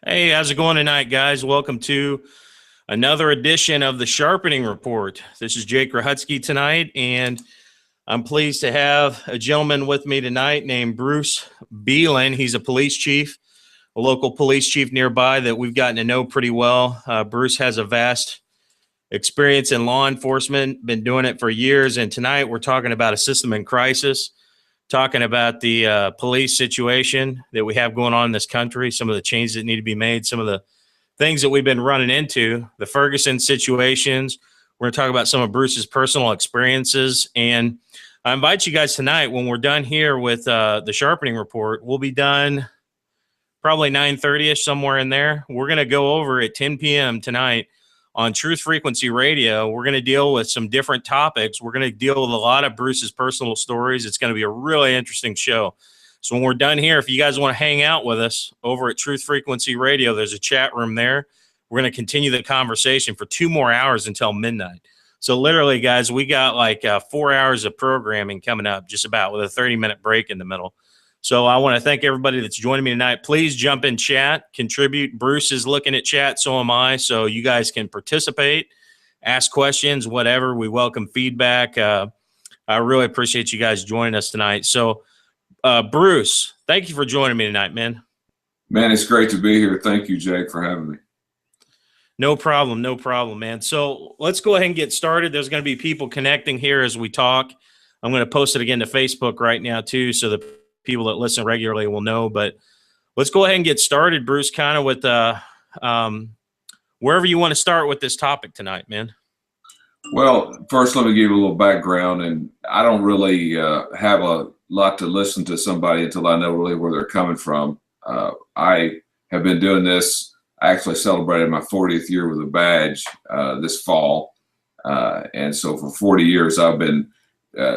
Hey, how's it going tonight, guys? Welcome to another edition of the Sharpening Report. This is Jake Ruchotzke tonight, and I'm pleased to have a gentleman with me tonight named Bruce Belin. He's a police chief, a local police chief nearby that we've gotten to know pretty well. Bruce has a vast experience in law enforcement, been doing it for years, and tonight we're talking about a system in crisis, talking about the police situation that we have going on in this country, some of the changes that need to be made, some of the things that we've been running into, the Ferguson situations. We're going to talk about some of Bruce's personal experiences. And I invite you guys tonight, when we're done here with the Sharpening Report, we'll be done probably 9:30ish, somewhere in there. We're going to go over at 10 p.m. tonight on Truth Frequency Radio. We're going to deal with some different topics. We're going to deal with a lot of Bruce's personal stories. It's going to be a really interesting show. So when we're done here, if you guys want to hang out with us over at Truth Frequency Radio, there's a chat room there. We're going to continue the conversation for 2 more hours until midnight. So literally, guys, we got like 4 hours of programming coming up, just about, with a 30-minute break in the middle. So I want to thank everybody that's joining me tonight. Please jump in chat, contribute. Bruce is looking at chat, so am I. So you guys can participate, ask questions, whatever. We welcome feedback. I really appreciate you guys joining us tonight. So Bruce, thank you for joining me tonight, man. Man, it's great to be here. Thank you, Jake, for having me. No problem, man. So let's go ahead and get started. There's going to be people connecting here as we talk. I'm going to post it again to Facebook right now, too, so the people that listen regularly will know. But let's go ahead and get started, Bruce, kind of with wherever you want to start with this topic tonight, man. Well, first, let me give you a little background. And I don't really have a lot to listen to somebody until I know really where they're coming from. I have been doing this. I actually celebrated my 40th year with a badge this fall. And so for 40 years, I've been,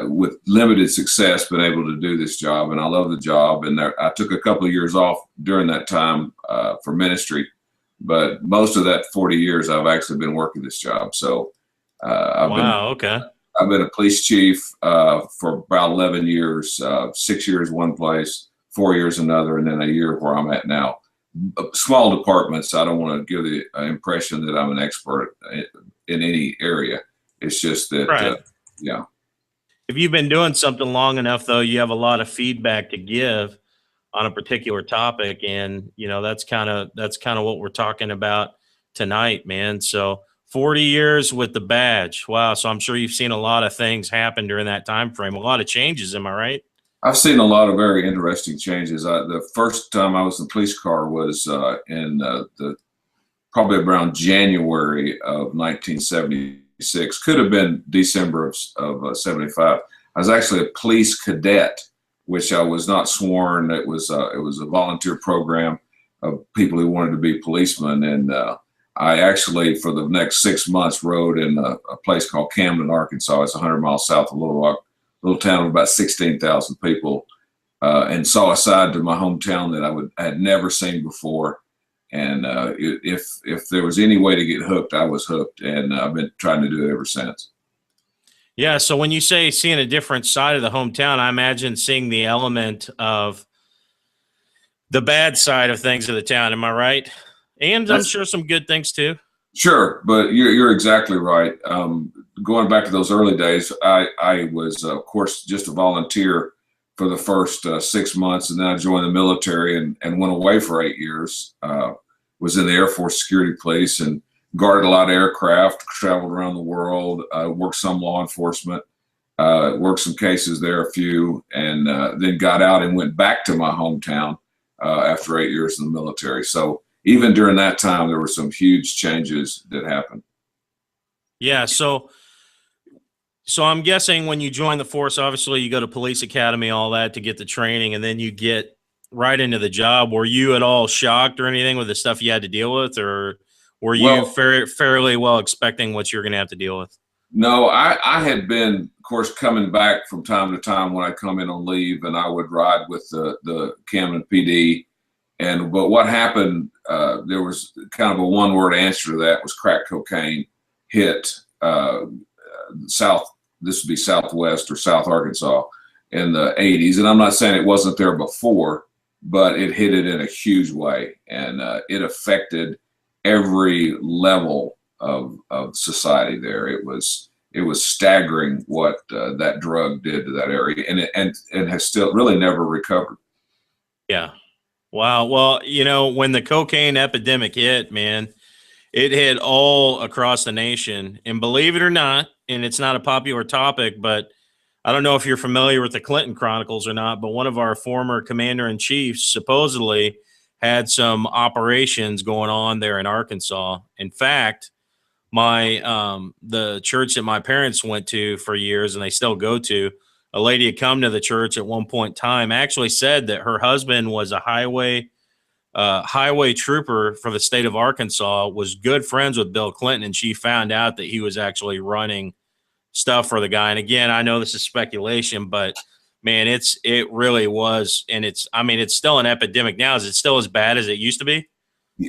with limited success, been able to do this job. And I love the job. And I took a couple of years off during that time for ministry. But most of that 40 years, I've actually been working this job. So I've been a police chief for about 11 years, 6 years one place, 4 years another, and then a year where I'm at now. Small departments. I don't want to give the impression that I'm an expert in any area. It's just that, right. Yeah. If you've been doing something long enough, though, you have a lot of feedback to give on a particular topic, and that's kind of what we're talking about tonight, man. So 40 years with the badge. Wow. So I'm sure you've seen a lot of things happen during that time frame, a lot of changes. Am I right? I've seen a lot of very interesting changes. The first time I was in the police car was in probably around January of 1976. Could have been December of 75. I was actually a police cadet, which I was not sworn. It was a volunteer program of people who wanted to be policemen. And I actually, for the next 6 months, rode in a place called Camden, Arkansas. It's 100 miles south of Little Rock. Little town of about 16,000 people, and saw a side to my hometown that I had never seen before. And if there was any way to get hooked, I was hooked, and I've been trying to do it ever since. Yeah. So when you say seeing a different side of the hometown, I imagine seeing the element of the bad side of things of the town. Am I right? And I'm sure some good things too. Sure, but you're exactly right. Going back to those early days, I was, of course, just a volunteer for the first 6 months, and then I joined the military and went away for 8 years. Was in the Air Force Security Police and guarded a lot of aircraft, traveled around the world, worked some law enforcement, worked some cases there, a few, and then got out and went back to my hometown after 8 years in the military. So even during that time, there were some huge changes that happened. Yeah. So I'm guessing when you join the force, obviously you go to police academy, all that, to get the training, and then you get right into the job. Were you at all shocked or anything with the stuff you had to deal with, or were you fairly well expecting what you're going to have to deal with? No, I had been, of course, coming back from time to time when I come in on leave, and I would ride with the Camden PD. But what happened, there was kind of a one-word answer to that, was crack cocaine hit this would be Southwest or South Arkansas in the 80s. And I'm not saying it wasn't there before, but it hit it in a huge way, and it affected every level of society there. It was staggering what that drug did to that area, and has still really never recovered. Yeah. Wow. Well, when the cocaine epidemic hit, man, it hit all across the nation. And believe it or not, and it's not a popular topic, but I don't know if you're familiar with the Clinton Chronicles or not, but one of our former commander-in-chiefs supposedly had some operations going on there in Arkansas. In fact, the church that my parents went to for years, and they still go to, a lady had come to the church at one point in time, actually said that her husband was a highway trooper for the state of Arkansas, was good friends with Bill Clinton, and she found out that he was actually running stuff for the guy. And again, I know this is speculation, but man, it really was, and it's still an epidemic now. Is it still as bad as it used to be?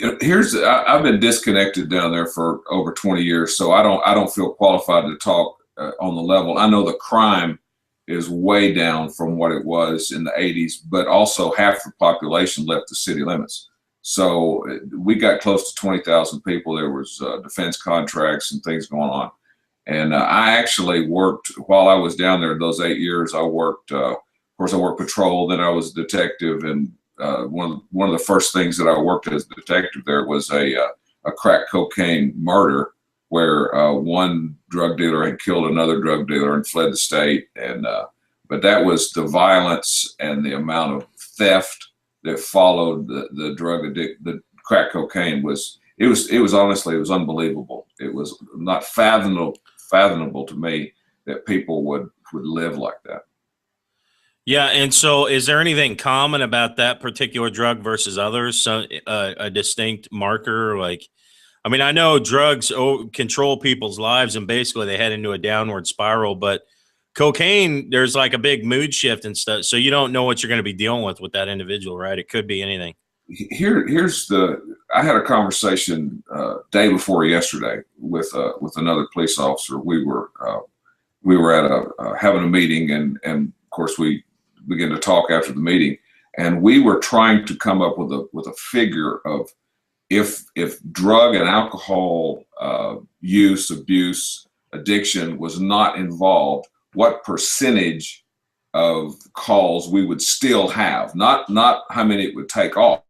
I've been disconnected down there for over 20 years, so I don't feel qualified to talk on the level. I know the crime is way down from what it was in the 80s, but also half the population left the city limits. So we got close to 20,000 people. There was defense contracts and things going on. And I actually worked while I was down there those 8 years. I worked, of course, I worked patrol. Then I was a detective, and one of the first things that I worked as a detective there was a crack cocaine murder, where one drug dealer had killed another drug dealer and fled the state. And but that was the violence and the amount of theft that followed the crack cocaine was honestly, it was unbelievable. It was not fathomable to me that people would live like that. Yeah, and so is there anything common about that particular drug versus others? So, a distinct marker, like, I mean, I know drugs control people's lives and basically they head into a downward spiral, but cocaine, there's like a big mood shift and stuff. So you don't know what you're going to be dealing with that individual, right? It could be anything. I had a conversation day before yesterday with another police officer. We were at having a meeting, and of course we began to talk after the meeting, and we were trying to come up with a figure of if drug and alcohol use, abuse, addiction was not involved, what percentage of calls we would still have, not how many it would take off,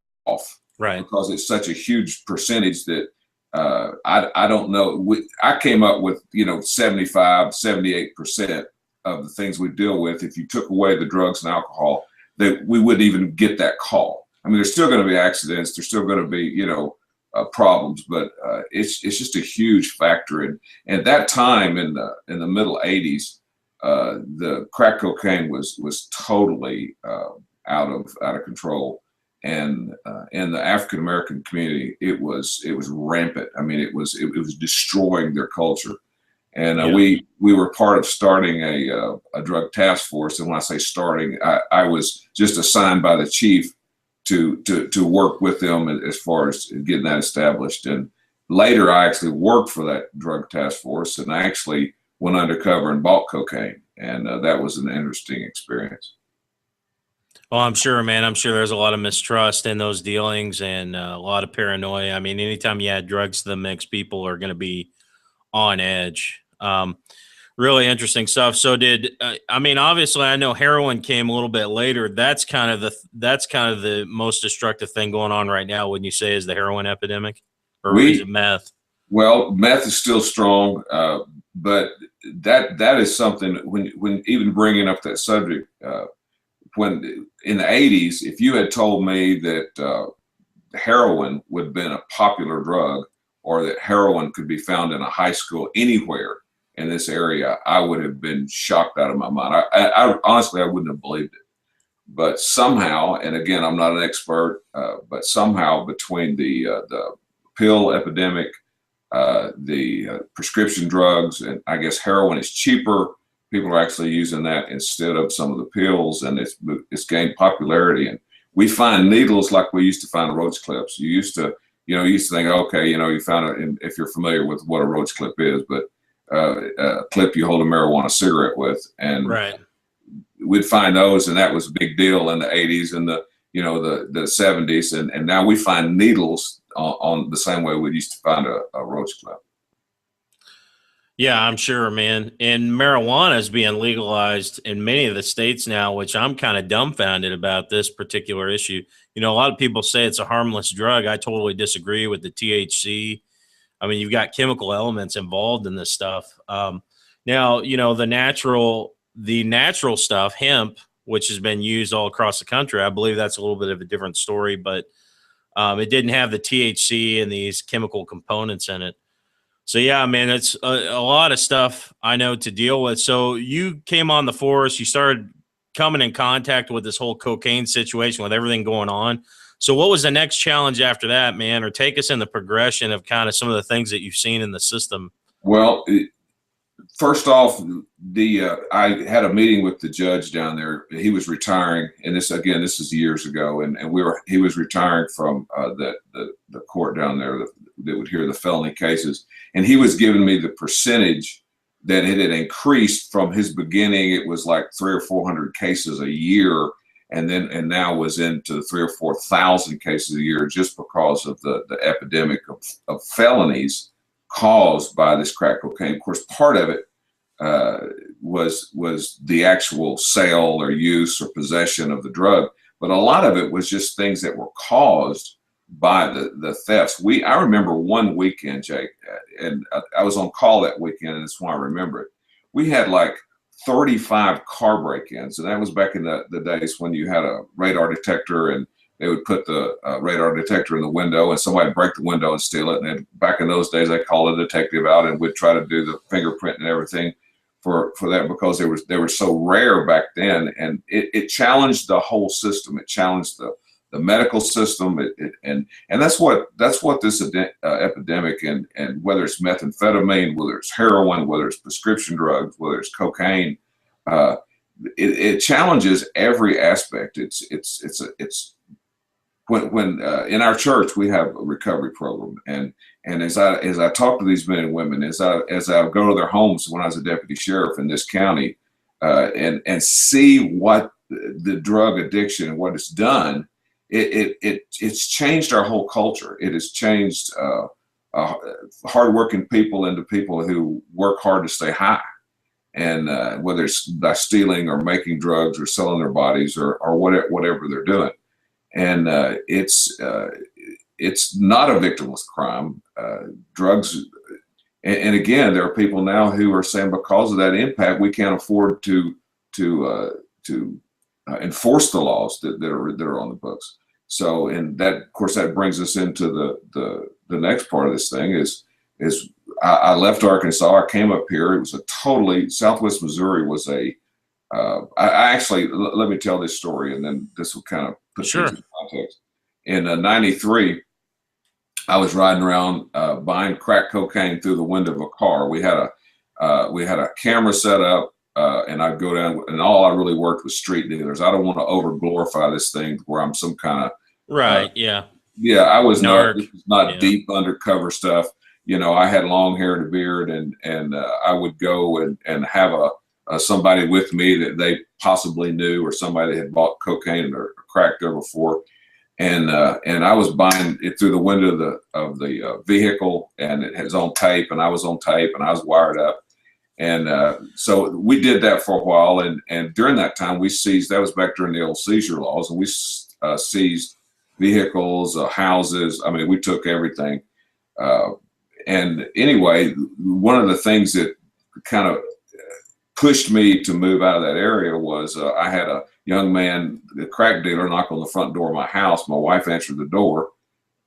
right? Because it's such a huge percentage that I don't know. I came up with 75, 78% of the things we deal with. If you took away the drugs and alcohol, that we wouldn't even get that call. I mean, there's still going to be accidents. There's still going to be problems, but it's just a huge factor. And at that time in the middle 80s, the crack cocaine was totally out of control. And in the African American community, it was rampant. I mean, it was destroying their culture. And we were part of starting a drug task force. And when I say starting, I was just assigned by the chief to work with them as far as getting that established. And later, I actually worked for that drug task force, and I actually went undercover and bought cocaine, and that was an interesting experience. Well, I'm sure, man. I'm sure there's a lot of mistrust in those dealings and a lot of paranoia. I mean, anytime you add drugs to the mix, people are going to be on edge. Really interesting stuff. So I mean, obviously I know heroin came a little bit later. That's kind of the most destructive thing going on right now. Wouldn't you say is the heroin epidemic, or is it meth? Well, meth is still strong. But that is something when even bringing up that subject, when in the 80s, if you had told me that heroin would have been a popular drug, or that heroin could be found in a high school anywhere in this area, I would have been shocked out of my mind. I honestly, I wouldn't have believed it. But somehow, and again, I'm not an expert, but somehow between the pill epidemic, the prescription drugs, and I guess heroin is cheaper, people are actually using that instead of some of the pills, and it's gained popularity. And we find needles like we used to find roach clips. You used to think, okay, you found it, and if you're familiar with what a roach clip is, but a clip you hold a marijuana cigarette with, and right. We'd find those, and that was a big deal in the 80s. And the 70s, and now we find needles on the same way we used to find a roach clip. Yeah, I'm sure, man. And marijuana is being legalized in many of the states now, which I'm kind of dumbfounded about this particular issue. A lot of people say it's a harmless drug. I totally disagree with the THC. I mean, you've got chemical elements involved in this stuff. Now, the natural stuff, hemp, which has been used all across the country. I believe that's a little bit of a different story, but it didn't have the THC and these chemical components in it. So, yeah, man, it's a lot of stuff I know to deal with. So you came on the force, you started coming in contact with this whole cocaine situation with everything going on. So what was the next challenge after that, man? Or take us in the progression of kind of some of the things that you've seen in the system. Well, first off, I had a meeting with the judge down there. He was retiring, and this is years ago, and he was retiring from the court down there that would hear the felony cases, and he was giving me the percentage that it had increased from his beginning. It was like 300 or 400 cases a year, and now was into 3,000 or 4,000 cases a year just because of the epidemic of felonies caused by this crack cocaine. Of course, part of it was the actual sale or use or possession of the drug, but a lot of it was just things that were caused by the thefts. I remember one weekend, Jake, and I was on call that weekend, and that's why I remember it. We had like 35 car break-ins, and that was back in the days when you had a radar detector, and they would put the radar detector in the window, and somebody would break the window and steal it. And then back in those days, they called a detective out, and we'd try to do the fingerprint and everything for that, because they were so rare back then, and it challenged the whole system. It challenged the medical system, and that's what this epidemic, and whether it's methamphetamine, whether it's heroin, whether it's prescription drugs, whether it's cocaine, it challenges every aspect. It's when in our church we have a recovery program, and as I talk to these men and women, as I go to their homes when I was a deputy sheriff in this county, and see what the drug addiction and what it's done, it's changed our whole culture. It has changed hardworking people into people who work hard to stay high, and whether it's by stealing or making drugs or selling their bodies or whatever they're doing. And it's not a victimless crime. Drugs, and again, there are people now who are saying because of that impact, we can't afford to enforce the laws that are on the books. So, and that, of course, that brings us into the next part of this thing is I left Arkansas. I came up here. It was Southwest Missouri was I actually, let me tell this story, and then this will kind of put things in context. In '93, I was riding around buying crack cocaine through the window of a car. We had a camera set up, and I'd go down, and all I really worked with street dealers. I don't want to over glorify this thing where I'm some kind of I was not deep undercover stuff. I had long hair and a beard, and I would go and have somebody with me that they possibly knew, or somebody that had bought cocaine or crack there before, and I was buying it through the window of the vehicle, and it was on tape, and I was on tape, and I was wired up, and so we did that for a while, and during that time we seized. That was back during the old seizure laws, and we seized vehicles, houses. I mean, we took everything. And anyway, one of the things that kind of pushed me to move out of that area was I had a young man, the crack dealer, knock on the front door of my house. My wife answered the door.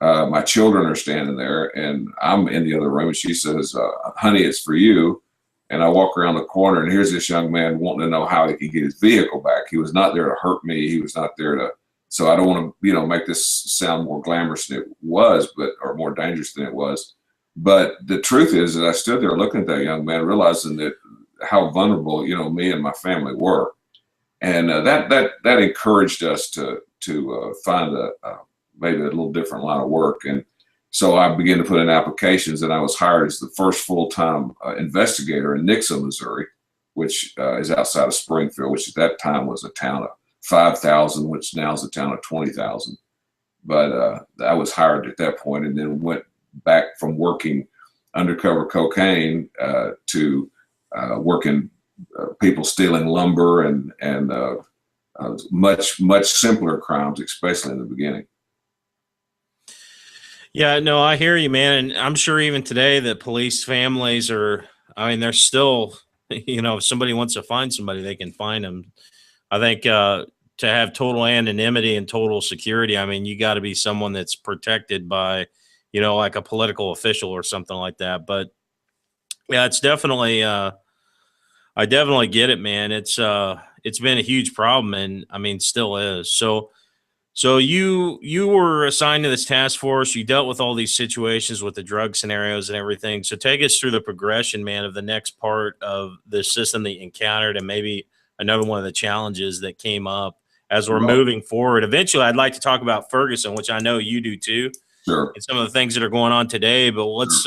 My children are standing there, and I'm in the other room, and she says, honey, it's for you. And I walk around the corner, and here's this young man wanting to know how he could get his vehicle back. He was not there to hurt me. He was not there to, so I don't want to, make this sound more glamorous than it was, or more dangerous than it was. But the truth is that I stood there looking at that young man, realizing that how vulnerable, me and my family were. And that encouraged us to find maybe a little different line of work. And so I began to put in applications, and I was hired as the first full-time investigator in Nixa, Missouri, which is outside of Springfield, which at that time was a town of 5,000, which now is a town of 20,000. But I was hired at that point, and then went back from working undercover cocaine to working people stealing lumber and much simpler crimes, especially in the beginning. Yeah, no, I hear you, man. And I'm sure even today that police families are, I mean, they're still, if somebody wants to find somebody, they can find them. I think to have total anonymity and total security, I mean, you got to be someone that's protected by, like a political official or something like that. But yeah, it's definitely, I definitely get it, man. It's been a huge problem, and I mean, still is. So you were assigned to this task force. You dealt with all these situations with the drug scenarios and everything. So take us through the progression, man, of the next part of the system that you encountered, and maybe another one of the challenges that came up as we're moving forward. Eventually, I'd like to talk about Ferguson, which I know you do too. Sure. And some of the things that are going on today. But let's,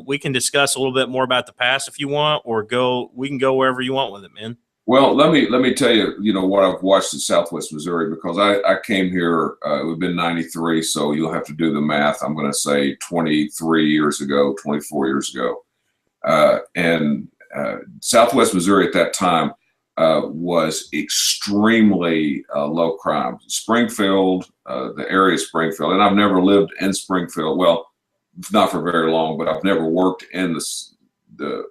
we can discuss a little bit more about the past if you want, or we can go wherever you want with it, man. Well, let me tell you, what I've watched in Southwest Missouri, because I came here, it would have been 93, so you'll have to do the math. I'm going to say 23 years ago, 24 years ago. And Southwest Missouri at that time was extremely low crime. Springfield, the area of Springfield, and I've never lived in Springfield. Well, not for very long, but I've never worked in the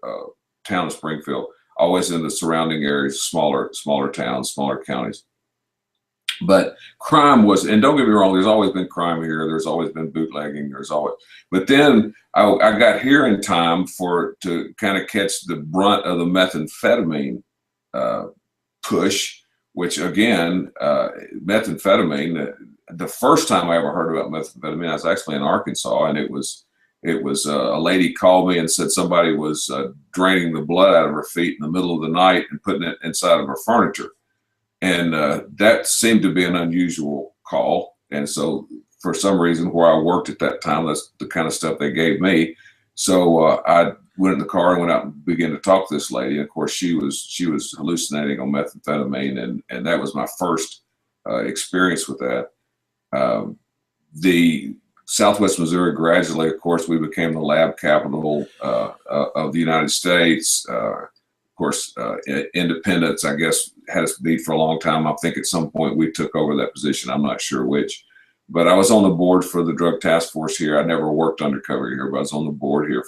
town of Springfield. Always in the surrounding areas, smaller towns, smaller counties. But crime was, and don't get me wrong, there's always been crime here. There's always been bootlegging. But then I got here in time to kind of catch the brunt of the methamphetamine push, which again, methamphetamine, the first time I ever heard about methamphetamine, I was actually in Arkansas, and it was a lady called me and said somebody was draining the blood out of her feet in the middle of the night and putting it inside of her furniture. And that seemed to be an unusual call. And so for some reason, where I worked at that time, that's the kind of stuff they gave me. So I went in the car and went out and began to talk to this lady. And of course, she was hallucinating on methamphetamine. And that was my first experience with that. The Southwest Missouri, gradually, of course, we became the lab capital of the United States. Of course, independence, I guess, had us beat for a long time. I think at some point we took over that position. I'm not sure which. But I was on the board for the drug task force here. I never worked undercover here, but I was on the board here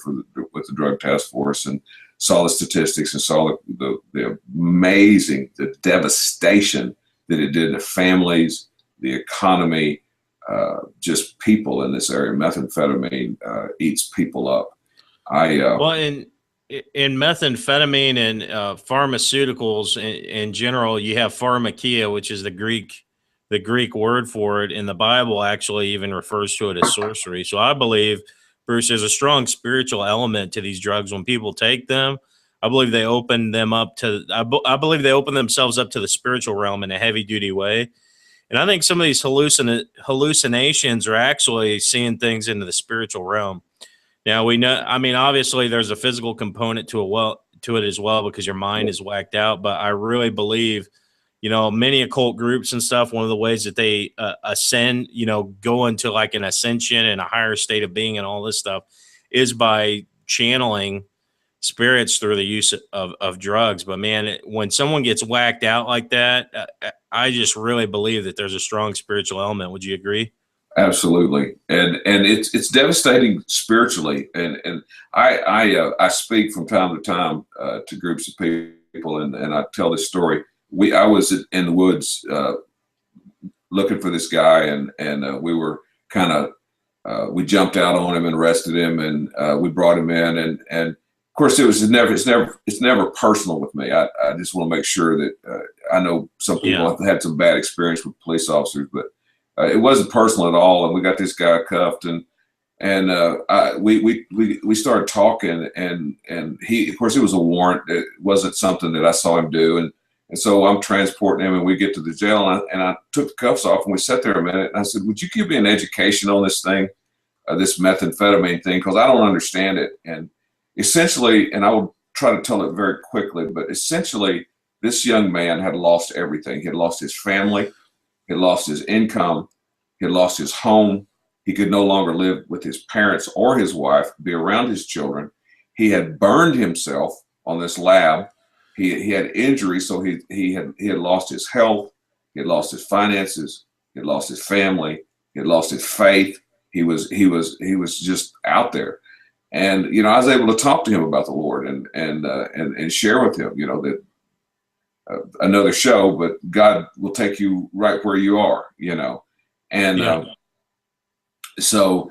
with the drug task force, and saw the statistics and saw the amazing, the devastation that it did to families, the economy, just people in this area. Methamphetamine eats people up. Well, in methamphetamine and pharmaceuticals in general, you have pharmakia, which is the Greek word for it, and the Bible actually even refers to it as sorcery. So I believe, Bruce, there's a strong spiritual element to these drugs. When people take them, I believe they open them up to, I believe they open themselves up to the spiritual realm in a heavy duty way. And I think some of these hallucinations are actually seeing things into the spiritual realm. Now we know, I mean, obviously there's a physical component to it as well, because your mind is whacked out. But I really believe, many occult groups and stuff, one of the ways that they ascend, go into like an ascension and a higher state of being and all this stuff, is by channeling spirits through the use of drugs. But man, when someone gets whacked out like that, I just really believe that there's a strong spiritual element. Would you agree? Absolutely, and it's devastating spiritually. And I speak from time to time to groups of people, and I tell this story. I was in the woods looking for this guy, and we were kind of we jumped out on him and arrested him, and we brought him in, and of course it's never personal with me. I just want to make sure that I know some people have had some bad experience with police officers, but it wasn't personal at all. And we got this guy cuffed, and we started talking, and he, of course, it was a warrant. It wasn't something that I saw him do, and so I'm transporting him, and we get to the jail, and I took the cuffs off, and we sat there a minute, and I said, "Would you give me an education on this thing, this methamphetamine thing, because I don't understand it." And essentially, and I will try to tell it very quickly, but essentially, this young man had lost everything. He had lost his family. He had lost his income. He had lost his home. He could no longer live with his parents or his wife, be around his children. He had burned himself on this lab. He had injuries, so he had lost his health. He had lost his finances. He had lost his family. He had lost his faith. He was just out there. And I was able to talk to him about the Lord and share with him, that another show, but God will take you right where you are, and Yeah. So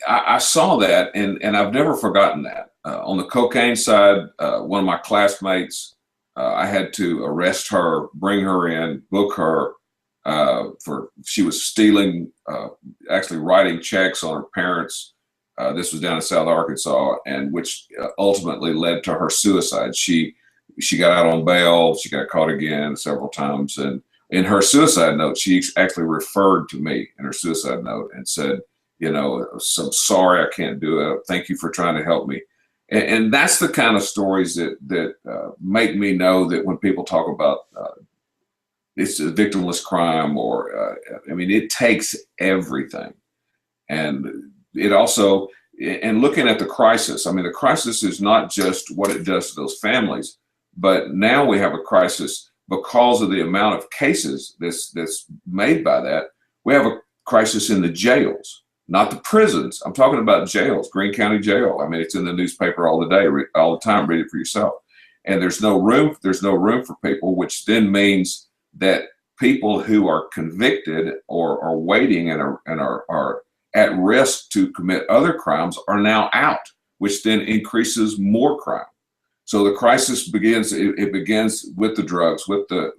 I saw that, and I've never forgotten that. On the cocaine side, one of my classmates, I had to arrest her, bring her in, book her she was stealing, actually writing checks on her parents. This was down in South Arkansas, and which ultimately led to her suicide. She got out on bail. She got caught again several times, and in her suicide note, she actually referred to me in her suicide note and said, I'm sorry, I can't do it. Thank you for trying to help me. And that's the kind of stories that make me know that when people talk about it's a victimless crime, or it takes everything. And it also, and looking at the crisis, the crisis is not just what it does to those families, but now we have a crisis because of the amount of cases that's made by that. We have a crisis in the jails, not the prisons. I'm talking about jails, Greene County Jail. It's in the newspaper all the day, all the time. Read it for yourself. And there's no room for people, which then means that people who are convicted or are waiting and are at risk to commit other crimes are now out, which then increases more crime. So the crisis begins. It begins with the drugs, with the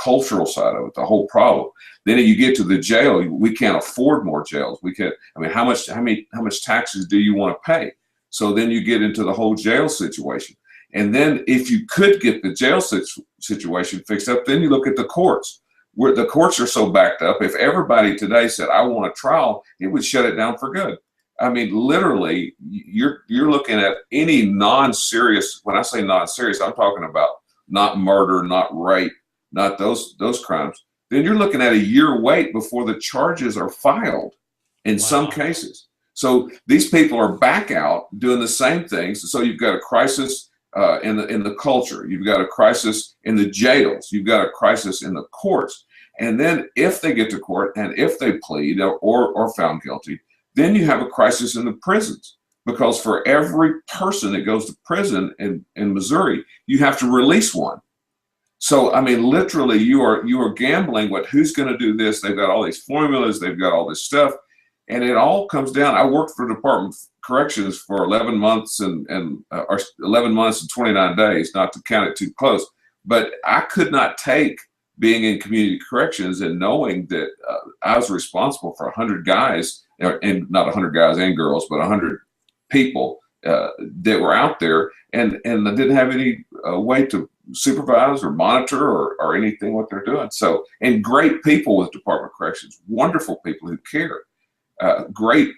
cultural side of it, the whole problem. Then you get to the jail. We can't afford more jails. We can't. How much taxes do you want to pay? So then you get into the whole jail situation. And then if you could get the jail situation fixed up, then you look at the courts, where the courts are so backed up. If everybody today said, I want a trial, it would shut it down for good. Literally, you're looking at any non-serious, when I say non-serious, I'm talking about not murder, not rape, not those crimes. Then you're looking at a year wait before the charges are filed in some cases. So these people are back out doing the same things. So you've got a crisis in the culture. You've got a crisis in the jails. You've got a crisis in the courts. And then if they get to court and if they plead or found guilty, then you have a crisis in the prisons, because for every person that goes to prison in Missouri, you have to release one. So, literally you are gambling with who's going to do this. They've got all these formulas. They've got all this stuff. And it all comes down. I worked for Department of Corrections for 11 months or 11 months and 29 days, not to count it too close. But I could not take being in community corrections and knowing that I was responsible for 100 guys, and not 100 guys and girls, but 100 people that were out there, and I didn't have any way to supervise or monitor or anything what they're doing. So, and great people with Department of Corrections, wonderful people who care. Great.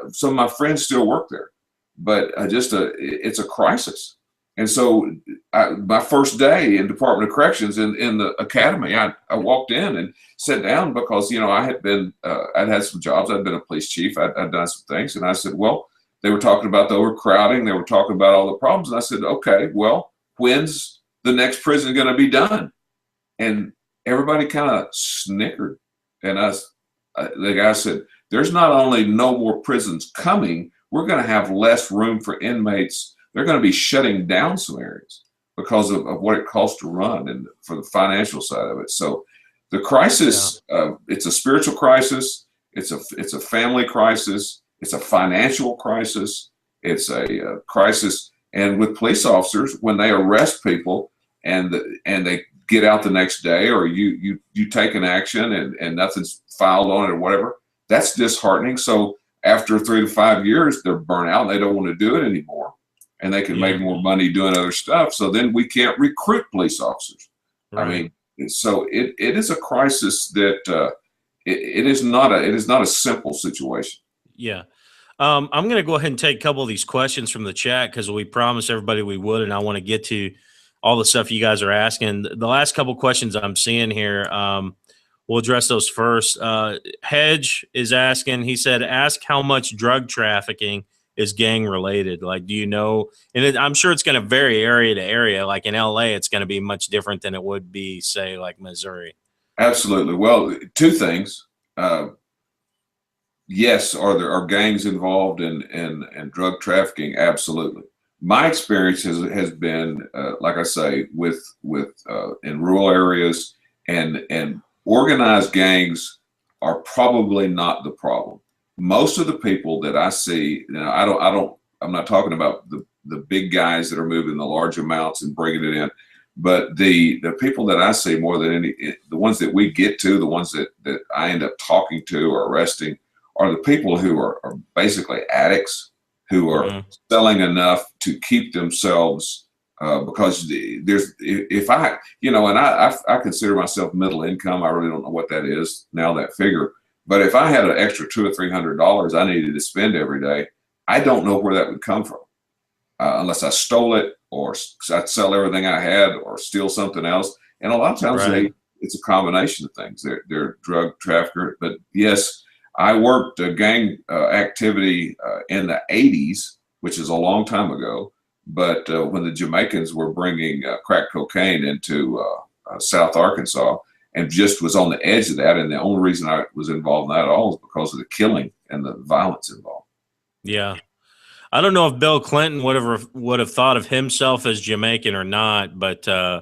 Some of my friends still work there, but it's a crisis. And so my first day in Department of Corrections in the academy, I walked in and sat down because, I had been, I'd had some jobs. I'd been a police chief. I'd done some things. And I said, well, they were talking about the overcrowding. They were talking about all the problems. And I said, okay, well, when's the next prison going to be done? And everybody kind of snickered. And the guy said, there's not only no more prisons coming, we're going to have less room for inmates. They're going to be shutting down some areas because of what it costs to run and for the financial side of it. So the crisis, it's a spiritual crisis. It's a family crisis. It's a financial crisis. It's a crisis. And with police officers, when they arrest people and they get out the next day, or you take an action and nothing's filed on it or whatever, that's disheartening. So after 3 to 5 years, they're burnt out and they don't want to do it anymore. And they can make more money doing other stuff. So then we can't recruit police officers. Right. So it is a crisis that it is not a simple situation. Yeah. I'm going to go ahead and take a couple of these questions from the chat because we promised everybody we would, and I want to get to all the stuff you guys are asking. The last couple questions I'm seeing here, we'll address those first. Hedge is asking, he said, ask how much drug trafficking is gang related. Like, do you know? And I'm sure it's going to vary area to area. Like in LA, it's going to be much different than it would be, say, like Missouri. Absolutely. Well, two things. Yes, are gangs involved in drug trafficking? Absolutely. My experience has been, like I say, with in rural areas, and organized gangs are probably not the problem. Most of the people that I see, I'm not talking about the big guys that are moving the large amounts and bringing it in, but the people that I see more than any, the ones that we get to, the ones that I end up talking to or arresting, are the people who are basically addicts, who are selling enough to keep themselves, because if I, and I consider myself middle income. I really don't know what that is now, that figure. But if I had an extra $200 or $300 I needed to spend every day, I don't know where that would come from, unless I stole it or I'd sell everything I had or steal something else. And a lot of times it's a combination of things. They're drug traffickers. But yes, I worked gang activity in the 80s, which is a long time ago. But when the Jamaicans were bringing crack cocaine into South Arkansas, and just was on the edge of that, and the only reason I was involved in that at all is because of the killing and the violence involved. Yeah. I don't know if Bill Clinton would have thought of himself as Jamaican or not, but yeah,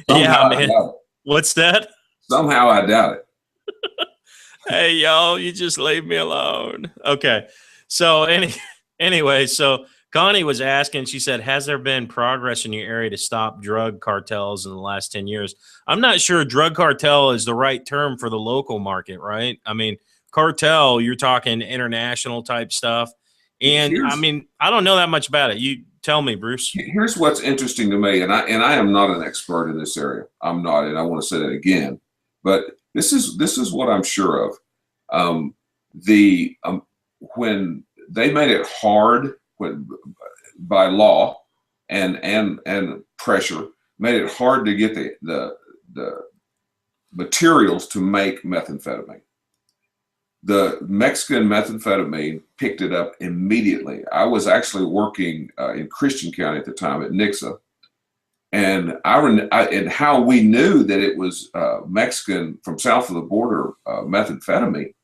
man. What's that? Somehow I doubt it. Hey, y'all, you just leave me alone. Okay. So anyway, so Connie was asking, she said, has there been progress in your area to stop drug cartels in the last 10 years? I'm not sure drug cartel is the right term for the local market, right? I mean, cartel, you're talking international type stuff. And I mean, I don't know that much about it. You tell me, Bruce. Here's what's interesting to me, and I am not an expert in this area. I'm not, and I want to say that again. But this is what I'm sure of. When they made it hard, by law and pressure, made it hard to get the materials to make methamphetamine. The Mexican methamphetamine picked it up immediately. I was actually working in Christian County at the time at Nixa, and and how we knew that it was Mexican from south of the border methamphetamine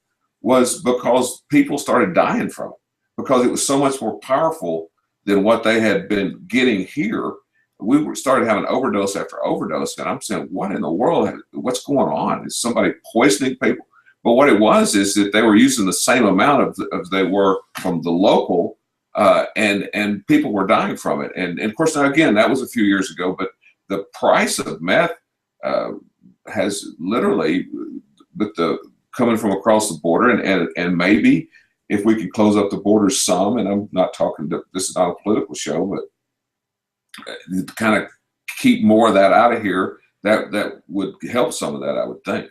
was because people started dying from it, because it was so much more powerful than what they had been getting here. We started having overdose after overdose, and I'm saying, what in the world? What's going on? Is somebody poisoning people? But what it was is that they were using the same amount of they were from the local, and people were dying from it. And of course, now again, that was a few years ago, but the price of meth has literally, with the coming from across the border, and maybe if we could close up the borders some, and I'm not talking to, this is not a political show, but kind of keep more of that out of here, that would help some of that, I would think.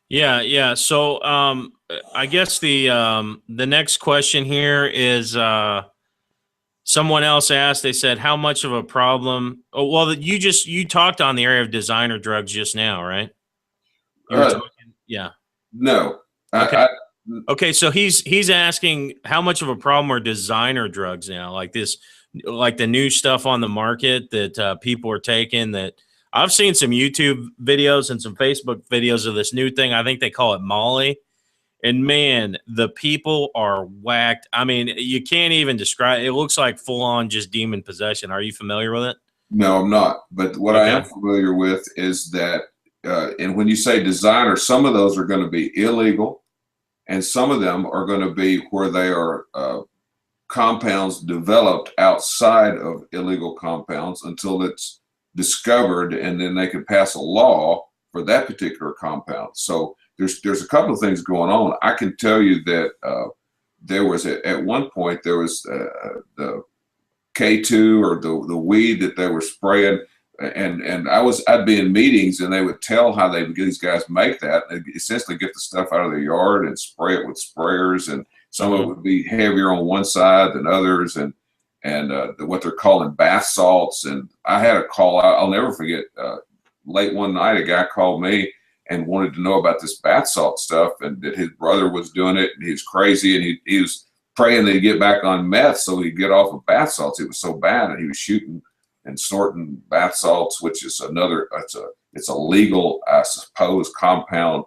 Yeah. So I guess the next question here is someone else asked, they said, how much of a problem? Oh, well, you talked on the area of designer drugs just now, right? You were talking, yeah. No. Okay. Okay, so he's asking how much of a problem are designer drugs now, like the new stuff on the market that people are taking. That I've seen some YouTube videos and some Facebook videos of this new thing. I think they call it Molly, and man, the people are whacked. I mean, you can't even describe. It looks like full on just demon possession. Are you familiar with it? No, I'm not. But what I am familiar with is that, and when you say designer, some of those are going to be illegal. And some of them are going to be where they are compounds developed outside of illegal compounds until it's discovered, and then they can pass a law for that particular compound. So there's a couple of things going on. I can tell you that there was at one point there was the K2 or the weed that they were spraying. And I'd be in meetings, and they would tell how these guys make that, and essentially get the stuff out of their yard and spray it with sprayers, and some of it would be heavier on one side than others, and and what they're calling bath salts. And I had a call, I'll never forget, late one night, a guy called me and wanted to know about this bath salt stuff, and that his brother was doing it, and he was crazy, and he was praying that he'd get back on meth so he'd get off of bath salts. It was so bad, and he was shooting and snorting bath salts, which is it's a legal, I suppose, compound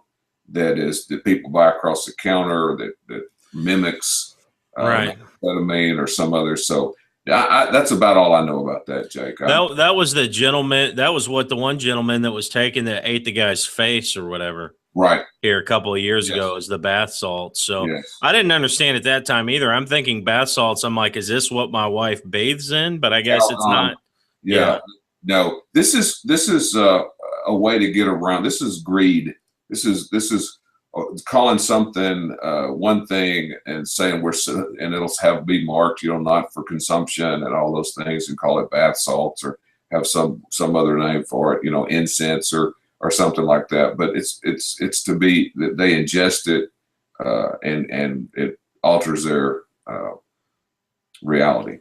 that people buy across the counter that mimics Right. amphetamine or some other. So that's about all I know about that, Jake. That was the gentleman. That was what the one gentleman that was taken that ate the guy's face or whatever. Right. Here a couple of years Yes. ago is the bath salts. So Yes. I didn't understand at that time either. I'm thinking bath salts. I'm like, is this what my wife bathes in? But I guess it's not. Yeah. No, this is a way to get around. This is greed. This is calling something one thing and saying and it'll have be marked, not for consumption and all those things, and call it bath salts or have some other name for it, incense or something like that. But it's to be that they ingest it and it alters their reality.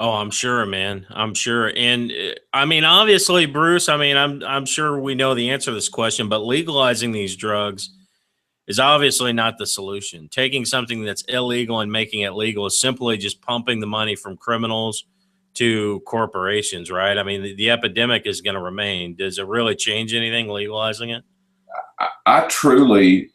Oh, I'm sure, man. I'm sure. And I mean, obviously, Bruce, I mean, I'm sure we know the answer to this question, but legalizing these drugs is obviously not the solution. Taking something that's illegal and making it legal is simply just pumping the money from criminals to corporations, right? I mean, the epidemic is going to remain. Does it really change anything legalizing it? I truly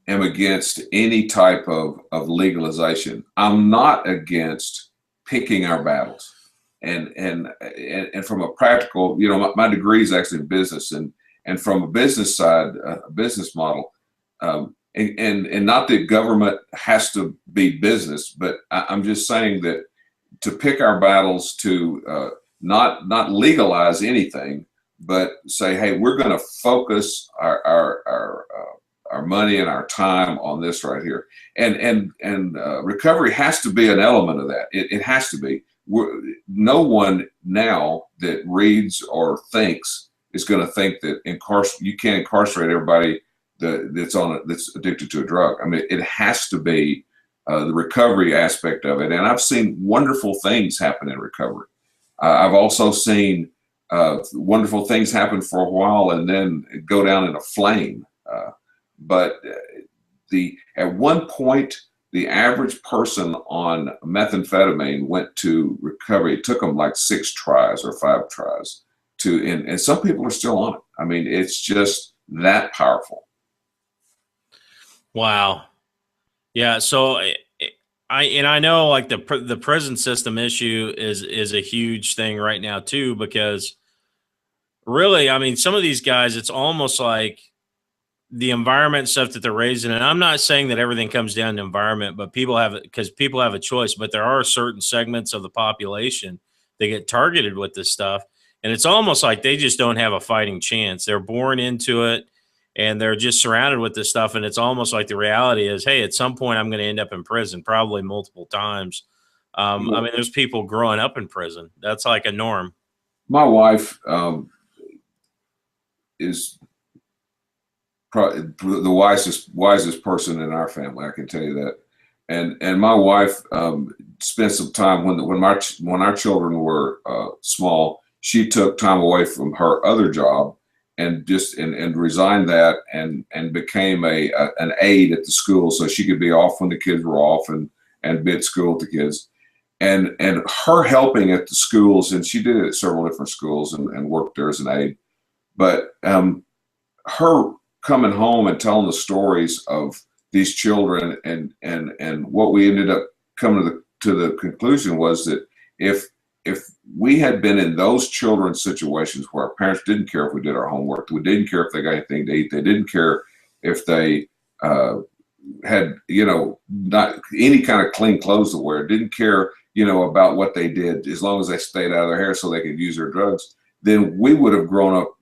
am against any type of legalization. I'm not against picking our battles, and from a practical, my degree is actually in business, and from a business side, a business model, and not that government has to be business, but I'm just saying that to pick our battles, to not legalize anything, but say, hey, we're going to focus our money and our time on this right here. And recovery has to be an element of that. It has to be. No one now that reads or thinks is going to think that you can't incarcerate everybody that's addicted to a drug. I mean, it has to be the recovery aspect of it. And I've seen wonderful things happen in recovery. I've also seen wonderful things happen for a while and then go down in a flame. But at one point, the average person on methamphetamine went to recovery. It took them like 6 tries or 5 tries and some people are still on it. I mean, it's just that powerful. Wow. Yeah. So I know like the prison system issue is a huge thing right now too, because really, I mean, some of these guys, it's almost like the environment stuff that they're raising. And I'm not saying that everything comes down to environment, but people have a choice, but there are certain segments of the population that get targeted with this stuff. And it's almost like they just don't have a fighting chance. They're born into it and they're just surrounded with this stuff. And it's almost like the reality is, hey, at some point I'm going to end up in prison, probably multiple times. I mean, there's people growing up in prison. That's like a norm. My wife is probably the wisest person in our family. I can tell you that. And my wife spent some time when our children were small. She took time away from her other job and resigned that and became an aide at the school, so she could be off when the kids were off and be at school with the kids. And her helping at the schools, and she did it at several different schools and worked there as an aide. But her coming home and telling the stories of these children and what we ended up coming to the conclusion was that if we had been in those children's situations where our parents didn't care if we did our homework, we didn't care if they got anything to eat, they didn't care if they had not any kind of clean clothes to wear, didn't care about what they did as long as they stayed out of their hair so they could use their drugs, then we would have grown up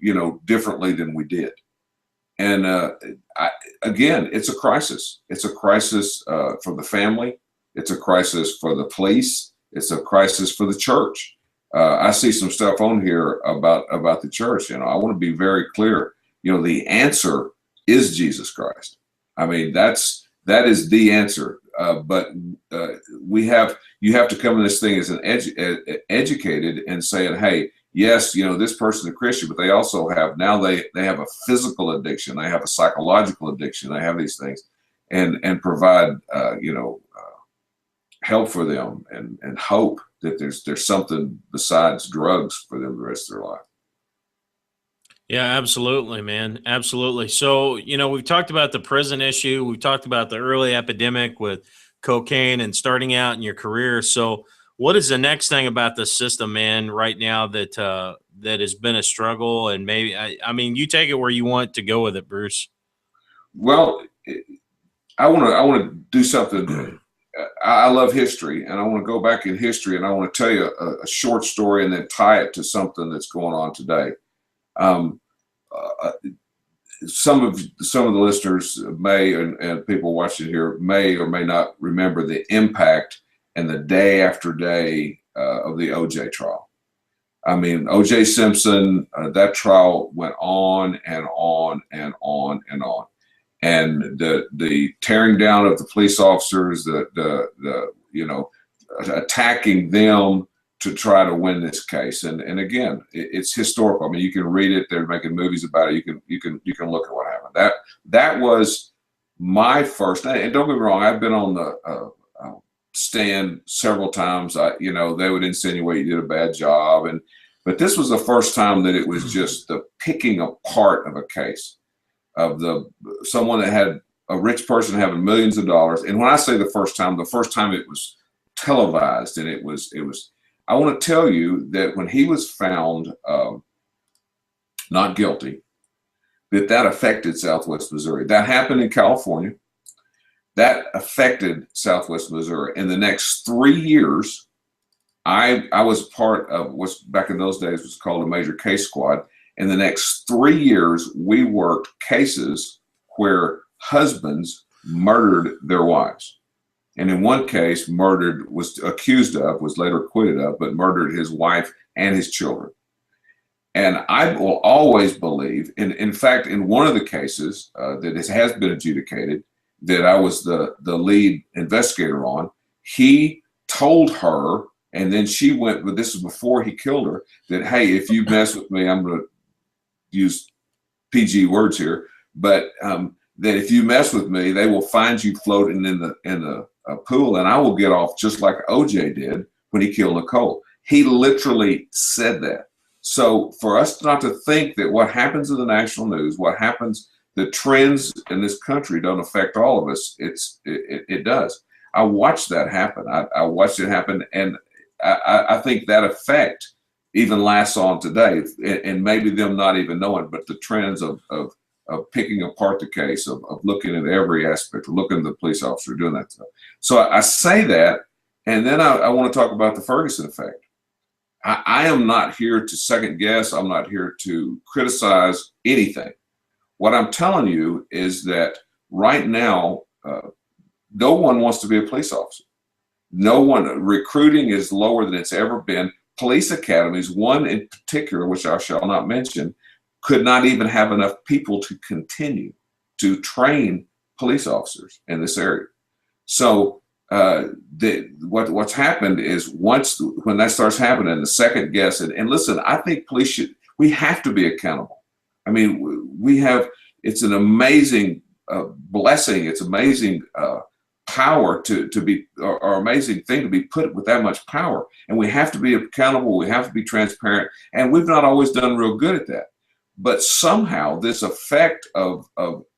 differently than we did. And again, it's a crisis. It's a crisis for the family. It's a crisis for the police. It's a crisis for the church. I see some stuff on here about the church. I want to be very clear. The answer is Jesus Christ. I mean, that is the answer. you have to come to this thing as an educated and saying, hey, yes, this person's a Christian, but they also have they have a physical addiction, they have a psychological addiction, they have these things, and provide help for them and hope that there's something besides drugs for them the rest of their life. Yeah, absolutely, man. Absolutely. So, we've talked about the prison issue. We've talked about the early epidemic with cocaine and starting out in your career. So what is the next thing about the system, man, right now that has been a struggle? And maybe, I mean, you take it where you want to go with it, Bruce. Well, I want to do something. I love history, and I want to go back in history, and I want to tell you a short story and then tie it to something that's going on today. Some of the listeners may, and people watching here may or may not remember the impact and the day after day of the OJ trial. I mean, OJ Simpson, that trial went on and on and on and on. And the tearing down of the police officers, the attacking them to try to win this case. And again, it's historical. I mean, you can read it. They're making movies about it. You can look at what happened. That was my first. And don't get me wrong, I've been on the stand several times. They would insinuate you did a bad job, but this was the first time that it was just the picking apart of a case of someone that had a rich person having millions of dollars. And when I say the first time it was televised, and it was. I want to tell you that when he was found not guilty, that affected Southwest Missouri. That happened in California. That affected Southwest Missouri. In the next 3 years, I was part of what's back in those days was called a major case squad. In the next 3 years, we worked cases where husbands murdered their wives. And in one case, was accused of, was later acquitted of, but murdered his wife and his children. And I will always believe, in fact, in one of the cases that has been adjudicated, that I was the lead investigator on, he told her, and then she went, but this is before he killed her, that, hey, if you mess with me, I'm going to use PG words here, but that if you mess with me, they will find you floating in the pool, and I will get off just like OJ did when he killed Nicole. He literally said that. So for us not to think that what happens in the national news, what happens, the trends in this country don't affect all of us, it does. I watched that happen. I watched it happen, and I think that effect even lasts on today, and maybe them not even knowing, but the trends of picking apart the case, of looking at every aspect, of looking at the police officer doing that stuff. So I say that, and then I want to talk about the Ferguson effect. I am not here to second guess. I'm not here to criticize anything. What I'm telling you is that right now, no one wants to be a police officer. No one. Recruiting is lower than it's ever been. Police academies, one in particular, which I shall not mention, could not even have enough people to continue to train police officers in this area. So what's happened is when that starts happening, the second guess, and listen, I think we have to be accountable. I mean, it's an amazing blessing. It's amazing power to be, or amazing thing to be put with that much power. And we have to be accountable. We have to be transparent. And we've not always done real good at that. But somehow this effect of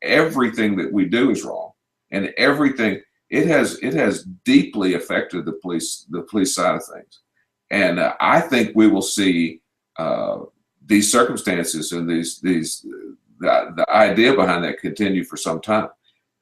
everything that we do is wrong, and everything it has deeply affected the police side of things. And I think we will see these circumstances and the idea behind that continue for some time.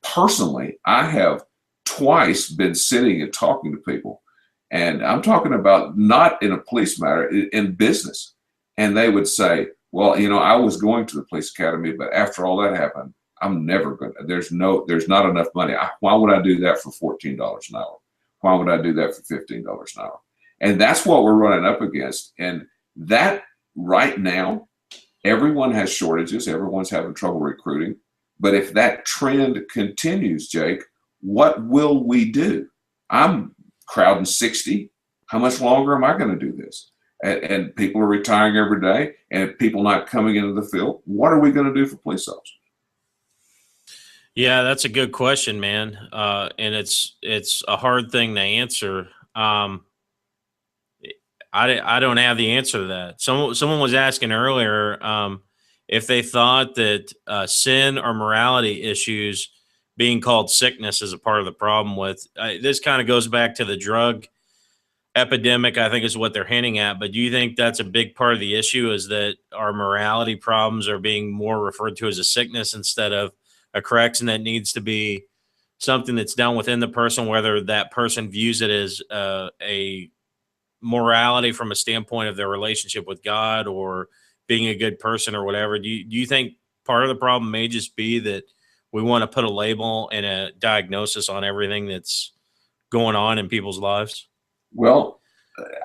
Personally, I have twice been sitting and talking to people, and I'm talking about not in a police matter, in business, and they would say, well, I was going to the police academy, but after all that happened, I'm never going to. There's not enough money. Why would I do that for $14 an hour? Why would I do that for $15 an hour? And that's what we're running up against. And that right now, everyone has shortages. Everyone's having trouble recruiting. But if that trend continues, Jake, what will we do? I'm crowding 60. How much longer am I going to do this? And people are retiring every day, and people not coming into the field. What are we going to do for police officers? Yeah, that's a good question, man. And it's a hard thing to answer. I don't have the answer to that. Someone was asking earlier if they thought that sin or morality issues being called sickness is a part of the problem with this. Kind of goes back to the drug epidemic, I think, is what they're hinting at. But do you think that's a big part of the issue, is that our morality problems are being more referred to as a sickness instead of a correction that needs to be something that's done within the person, whether that person views it as a morality from a standpoint of their relationship with God or being a good person or whatever? Do you think part of the problem may just be that we want to put a label and a diagnosis on everything that's going on in people's lives? Well,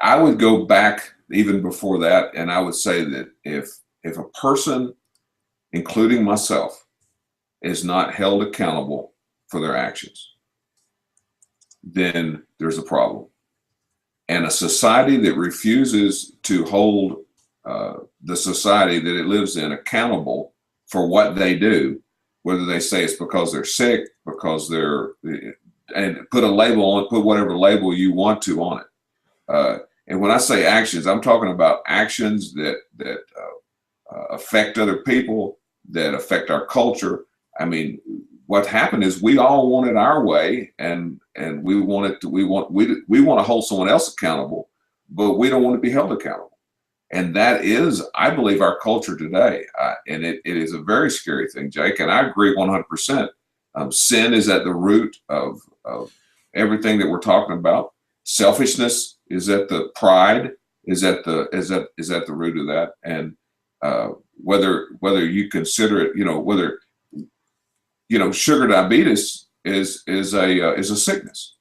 I would go back even before that, and I would say that if a person, including myself, is not held accountable for their actions, then there's a problem. And a society that refuses to hold the society that it lives in accountable for what they do, whether they say it's because they're sick, because they're, and put a label on it, put whatever label you want to on it. And when I say actions, I'm talking about actions that affect other people, that affect our culture. I mean, what happened is we all want it our way, and we want to hold someone else accountable, but we don't want to be held accountable. And that is, I believe, our culture today. And it is a very scary thing, Jake. And I agree 100%. Sin is at the root of everything that we're talking about. Selfishness is at the pride is at the root of that. And whether you consider it, whether sugar diabetes is a sickness.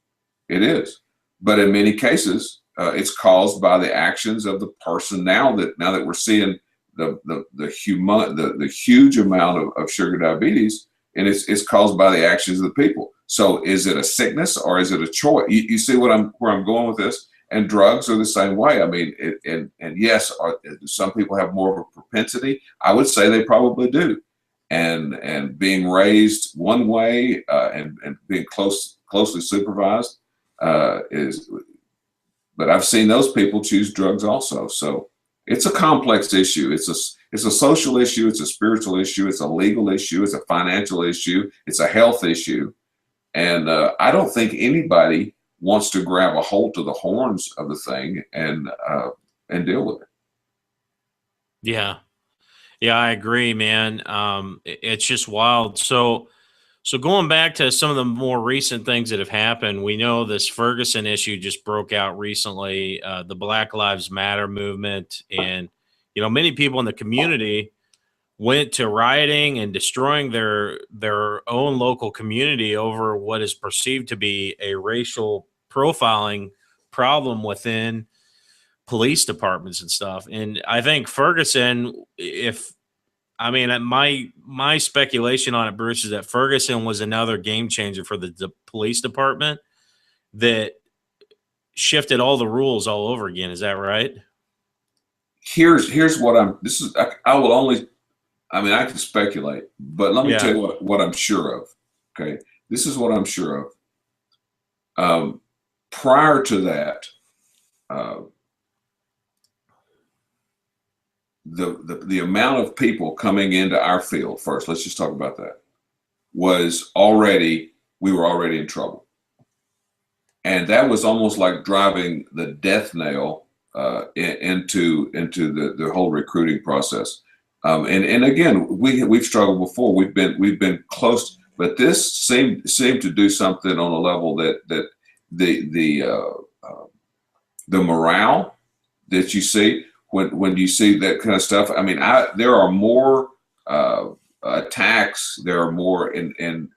It is, but in many cases, it's caused by the actions of the person. Now that we're seeing the huge amount of sugar diabetes, and it's caused by the actions of the people. So is it a sickness or is it a choice? You see where I'm going with this? And drugs are the same way. I mean, and yes, some people have more of a propensity. I would say they probably do. And being raised one way and being closely supervised is, but I've seen those people choose drugs also. So it's a complex issue. It's a social issue. It's a spiritual issue. It's a legal issue. It's a financial issue. It's a health issue. And I don't think anybody wants to grab a hold to the horns of the thing and deal with it. Yeah. Yeah, I agree, man. It's just wild. So going back to some of the more recent things that have happened, we know this Ferguson issue just broke out recently, the Black Lives Matter movement, and many people in the community went to rioting and destroying their own local community over what is perceived to be a racial profiling problem within police departments and stuff. And I think Ferguson, my speculation on it, Bruce, is that Ferguson was another game changer for the police department that shifted all the rules all over again. Is that right? Here's what I can speculate, but let me tell you what I'm sure of. Okay. This is what I'm sure of. Prior to that, the amount of people coming into our field, first, let's just talk about that, we were already in trouble. And that was almost like driving the death nail into the whole recruiting process. And again, we've struggled before. We've been close, but this seemed to do something on a level that the morale that you see when you see that kind of stuff. I mean, there are more attacks. There are more, and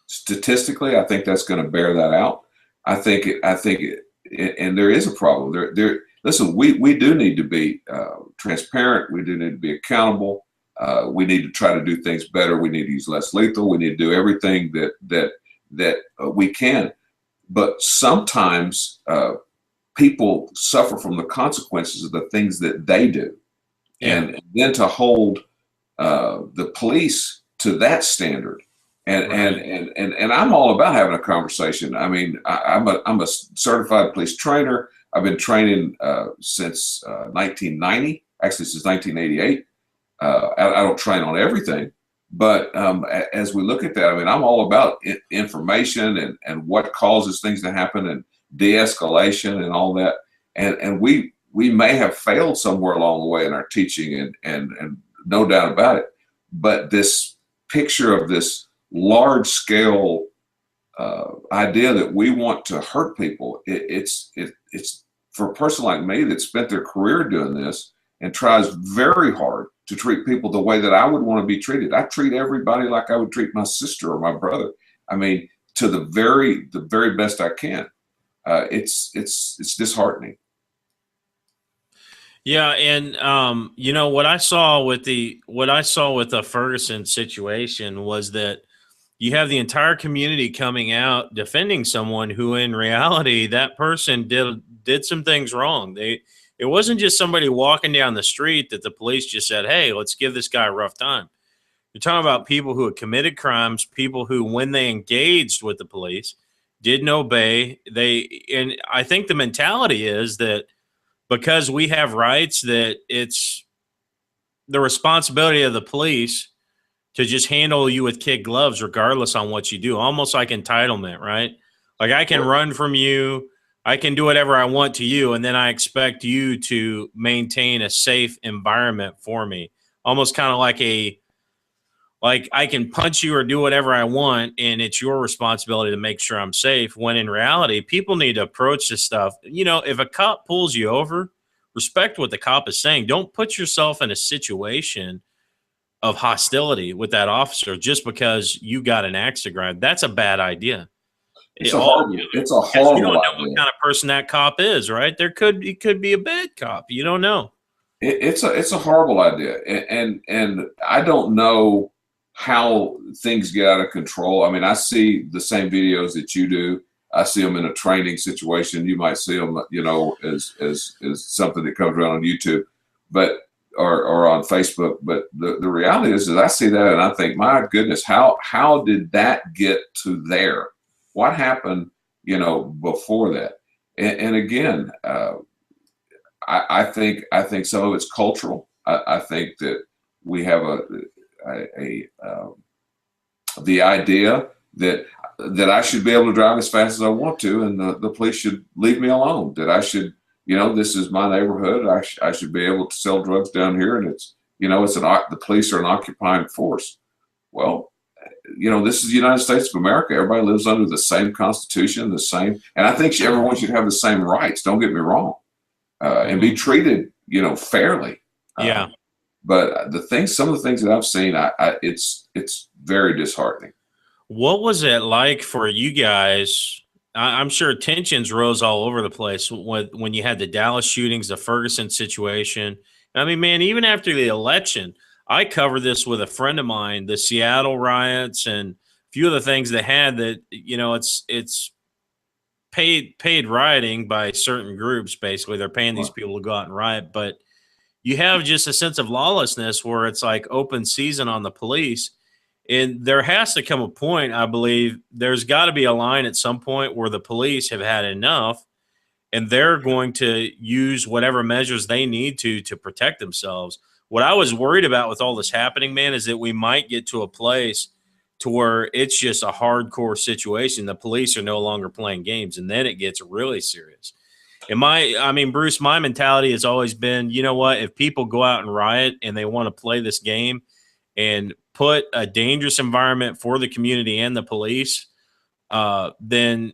statistically, I think that's going to bear that out. I think, and there is a problem there. Listen, we do need to be transparent. We do need to be accountable. We need to try to do things better. We need to use less lethal. We need to do everything that that we can. But sometimes people suffer from the consequences of the things that they do. Yeah. And then to hold the police to that standard. And I'm all about having a conversation. I mean, I'm a certified police trainer. I've been training since 1990, actually since 1988. I don't train on everything, but as we look at that, I mean, I'm all about information and what causes things to happen and de-escalation and all that. And we may have failed somewhere along the way in our teaching, and no doubt about it. But this picture of this large scale idea that we want to hurt people, it's for a person like me that spent their career doing this and tries very hard to treat people the way that I would want to be treated. I treat everybody like I would treat my sister or my brother. I mean, to the very best I can. It's disheartening. Yeah, and you know what I saw with the Ferguson situation was that you have the entire community coming out defending someone who, in reality, that person did some things wrong. It wasn't just somebody walking down the street that the police just said, "Hey, let's give this guy a rough time." You're talking about people who had committed crimes, people who, when they engaged with the police, didn't obey. And I think the mentality is that because we have rights, that it's the responsibility of the police to just handle you with kid gloves, regardless on what you do, almost like entitlement, right? Like I can run from you, I can do whatever I want to you, and then I expect you to maintain a safe environment for me. Almost kind of like I can punch you or do whatever I want, and it's your responsibility to make sure I'm safe. When in reality, people need to approach this stuff. You know, if a cop pulls you over, respect what the cop is saying. Don't put yourself in a situation of hostility with that officer just because you got an axe to grind. That's a bad idea. It's a horrible You don't know idea. what kind of person that cop is, right? It could be a bad cop. You don't know. It's a horrible idea, and I don't know how things get out of control. I mean, I see the same videos that you do. I see them in a training situation. You might see them, you know, as something that comes around on YouTube, but or on Facebook. But the reality is I see that and I think, my goodness, how did that get to there? What happened, you know, before that? And again, I think some of it's cultural. I think that we have the idea that I should be able to drive as fast as I want to, and the police should leave me alone. That I should, you know, this is my neighborhood. I should be able to sell drugs down here, and it's, you know, the police are an occupying force. Well, you know, this is the United States of America. Everybody lives under the same Constitution, the same, and I think everyone should have the same rights. Don't get me wrong, and be treated, you know, fairly. Yeah. But some of the things that I've seen, it's very disheartening. What was it like for you guys? I'm sure tensions rose all over the place when you had the Dallas shootings, the Ferguson situation. I mean, man, even after the election, I covered this with a friend of mine, the Seattle riots and a few of the things they had that, you know, it's paid rioting by certain groups. Basically, they're paying these people to go out and riot, but you have just a sense of lawlessness where it's like open season on the police. And there has to come a point, I believe, there's got to be a line at some point where the police have had enough and they're going to use whatever measures they need to protect themselves. What I was worried about with all this happening, man, is that we might get to a place to where it's just a hardcore situation. The police are no longer playing games, and then it gets really serious. And Bruce, my mentality has always been, you know what, if people go out and riot and they want to play this game and put a dangerous environment for the community and the police, then,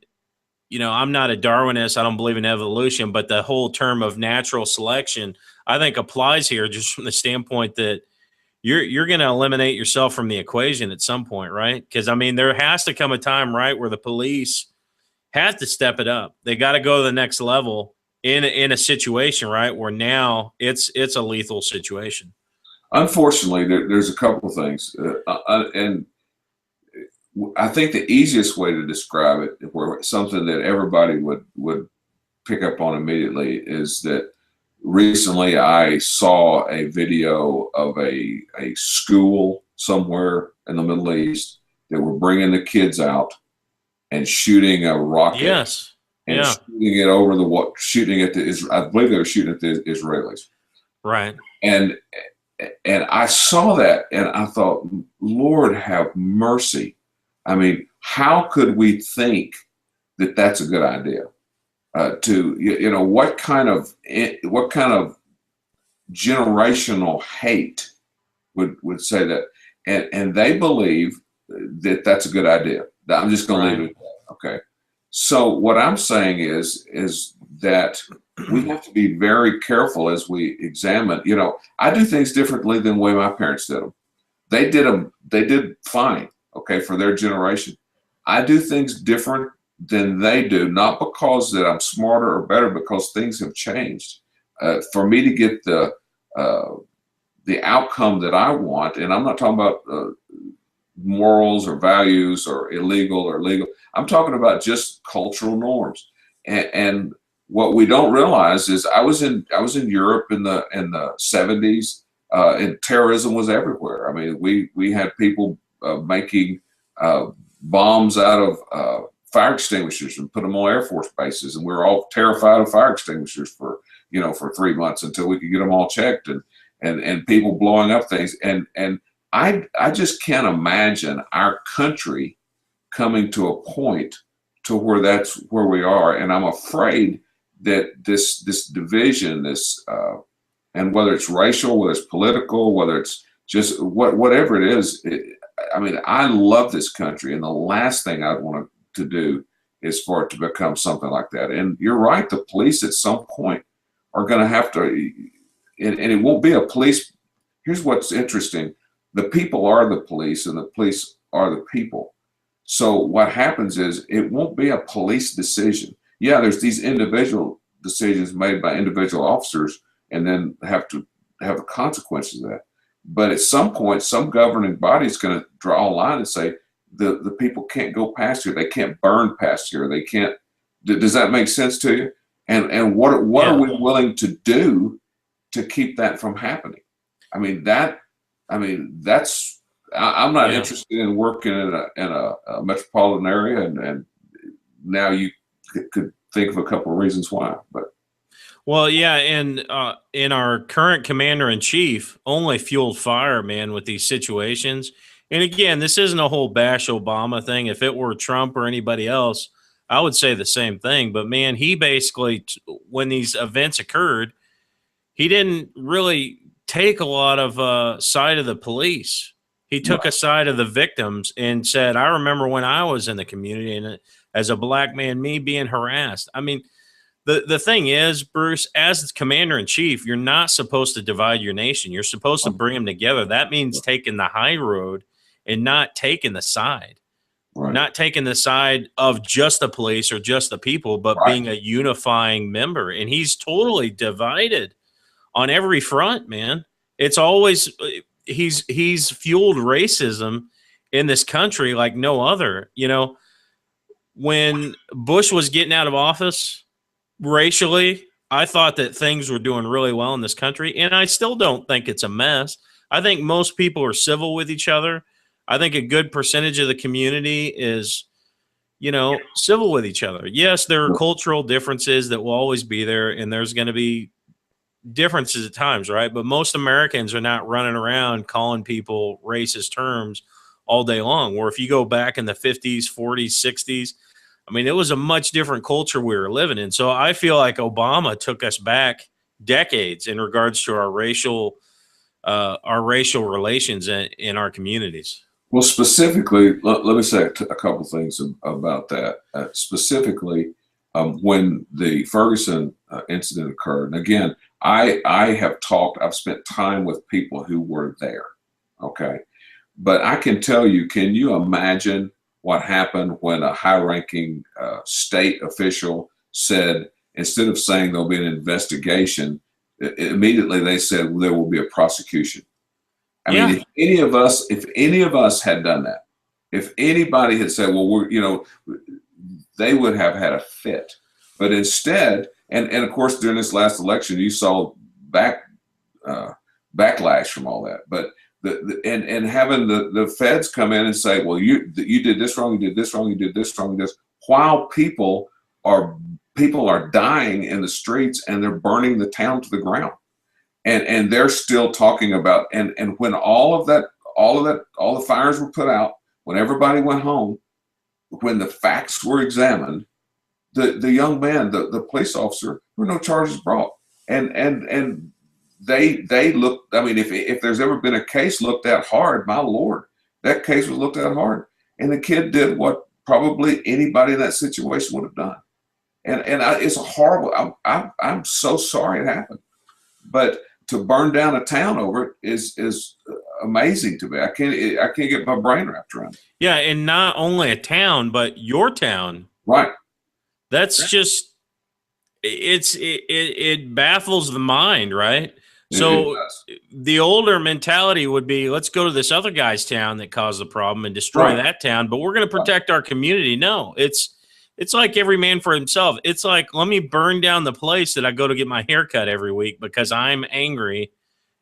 you know, I'm not a Darwinist. I don't believe in evolution, but the whole term of natural selection, I think, applies here just from the standpoint that you're going to eliminate yourself from the equation at some point, right? Because, I mean, there has to come a time, right, where the police have to step it up. They got to go to the next level in a situation, right, where now it's a lethal situation. Unfortunately, there's a couple of things, and I think the easiest way to describe it, where something that everybody would pick up on immediately, is that recently I saw a video of a school somewhere in the Middle East that were bringing the kids out and shooting a rocket. Yes. And Yeah. shooting it over the shooting at the, I believe they were shooting at the Israelis. Right. And I saw that and I thought, Lord have mercy. I mean, how could we think that that's a good idea? What kind of generational hate would say that? And they believe that that's a good idea. I'm just going to leave it at that. Okay. So what I'm saying is that we have to be very careful as we examine. I do things differently than the way my parents did them. They did fine, okay, for their generation. I do things different than they do, not because that I'm smarter or better, because things have changed. For me to get the outcome that I want, and I'm not talking about morals or values or illegal or legal. I'm talking about just cultural norms. And what we don't realize is I was in Europe in the 70s, and terrorism was everywhere. I mean, we had people making bombs out of fire extinguishers and put them on Air Force bases, and we were all terrified of fire extinguishers for 3 months until we could get them all checked, and people blowing up things. And I just can't imagine our country coming to a point to where that's where we are. And I'm afraid that this division, and whether it's racial, whether it's political, whether it's just whatever it is, I mean, I love this country, and the last thing I'd want to do is for it to become something like that. And you're right, the police at some point are going to have to, and it won't be a police. Here's what's interesting. The people are the police, and the police are the people. So what happens is it won't be a police decision. Yeah, there's these individual decisions made by individual officers, and then have to have the consequences of that. But at some point, some governing body is going to draw a line and say the people can't go past here. They can't burn past here. They can't. Does that make sense to you? And what are we willing to do to keep that from happening? That's. I'm not interested in working in a metropolitan area, and now you could think of a couple of reasons why. But well, yeah, and in our current commander-in-chief only fueled fire, man, with these situations. And again, this isn't a whole bash Obama thing. If it were Trump or anybody else, I would say the same thing. But man, he basically, when these events occurred, he didn't really take a lot of side of the police. He took a side of the victims and said, I remember when I was in the community and as a black man, me being harassed. I mean, the thing is, Bruce, as commander in chief, you're not supposed to divide your nation. You're supposed to bring them together. That means taking the high road and not taking the side, not taking the side of just the police or just the people, but being a unifying member. And he's totally divided on every front, man. It's always he's fueled racism in this country like no other. When Bush was getting out of office, racially, I thought that things were doing really well in this country, and I still don't think it's a mess. I think most people are civil with each other. I think a good percentage of the community is, civil with each other. Yes, there are cultural differences that will always be there, and there's going to be differences at times, right? But most Americans are not running around calling people racist terms all day long. Where if you go back in the 50s, 40s, 60s, I mean, it was a much different culture we were living in. So I feel like Obama took us back decades in regards to our racial relations in our communities. Well, specifically, let me say a couple things about that. Specifically, when the Ferguson incident occurred, and again, I've spent time with people who were there, okay? But I can tell you, can you imagine what happened when a high-ranking state official said, instead of saying there'll be an investigation, immediately they said there will be a prosecution? I mean, if any of us had done that, If anybody had said, well, they would have had a fit. But instead, and of course, during this last election, you saw backlash from all that. But and having the feds come in and say, well, you did this wrong, you did this wrong, you did this wrong, while people are dying in the streets and they're burning the town to the ground, and they're still talking about, and when all the fires were put out, when everybody went home, when the facts were examined, the young man, the police officer, there were no charges brought, and they looked. I mean, if there's ever been a case looked at hard, my Lord, that case was looked at hard, and the kid did what probably anybody in that situation would have done, and it's a horrible. I'm so sorry it happened, but to burn down a town over it is amazing to me. I can't get my brain wrapped around it. Yeah, and not only a town, but your town. Right. That's just it baffles the mind, right? So the older mentality would be, let's go to this other guy's town that caused the problem and destroy that town, but we're going to protect our community. No, it's like every man for himself. It's like, let me burn down the place that I go to get my hair cut every week because I'm angry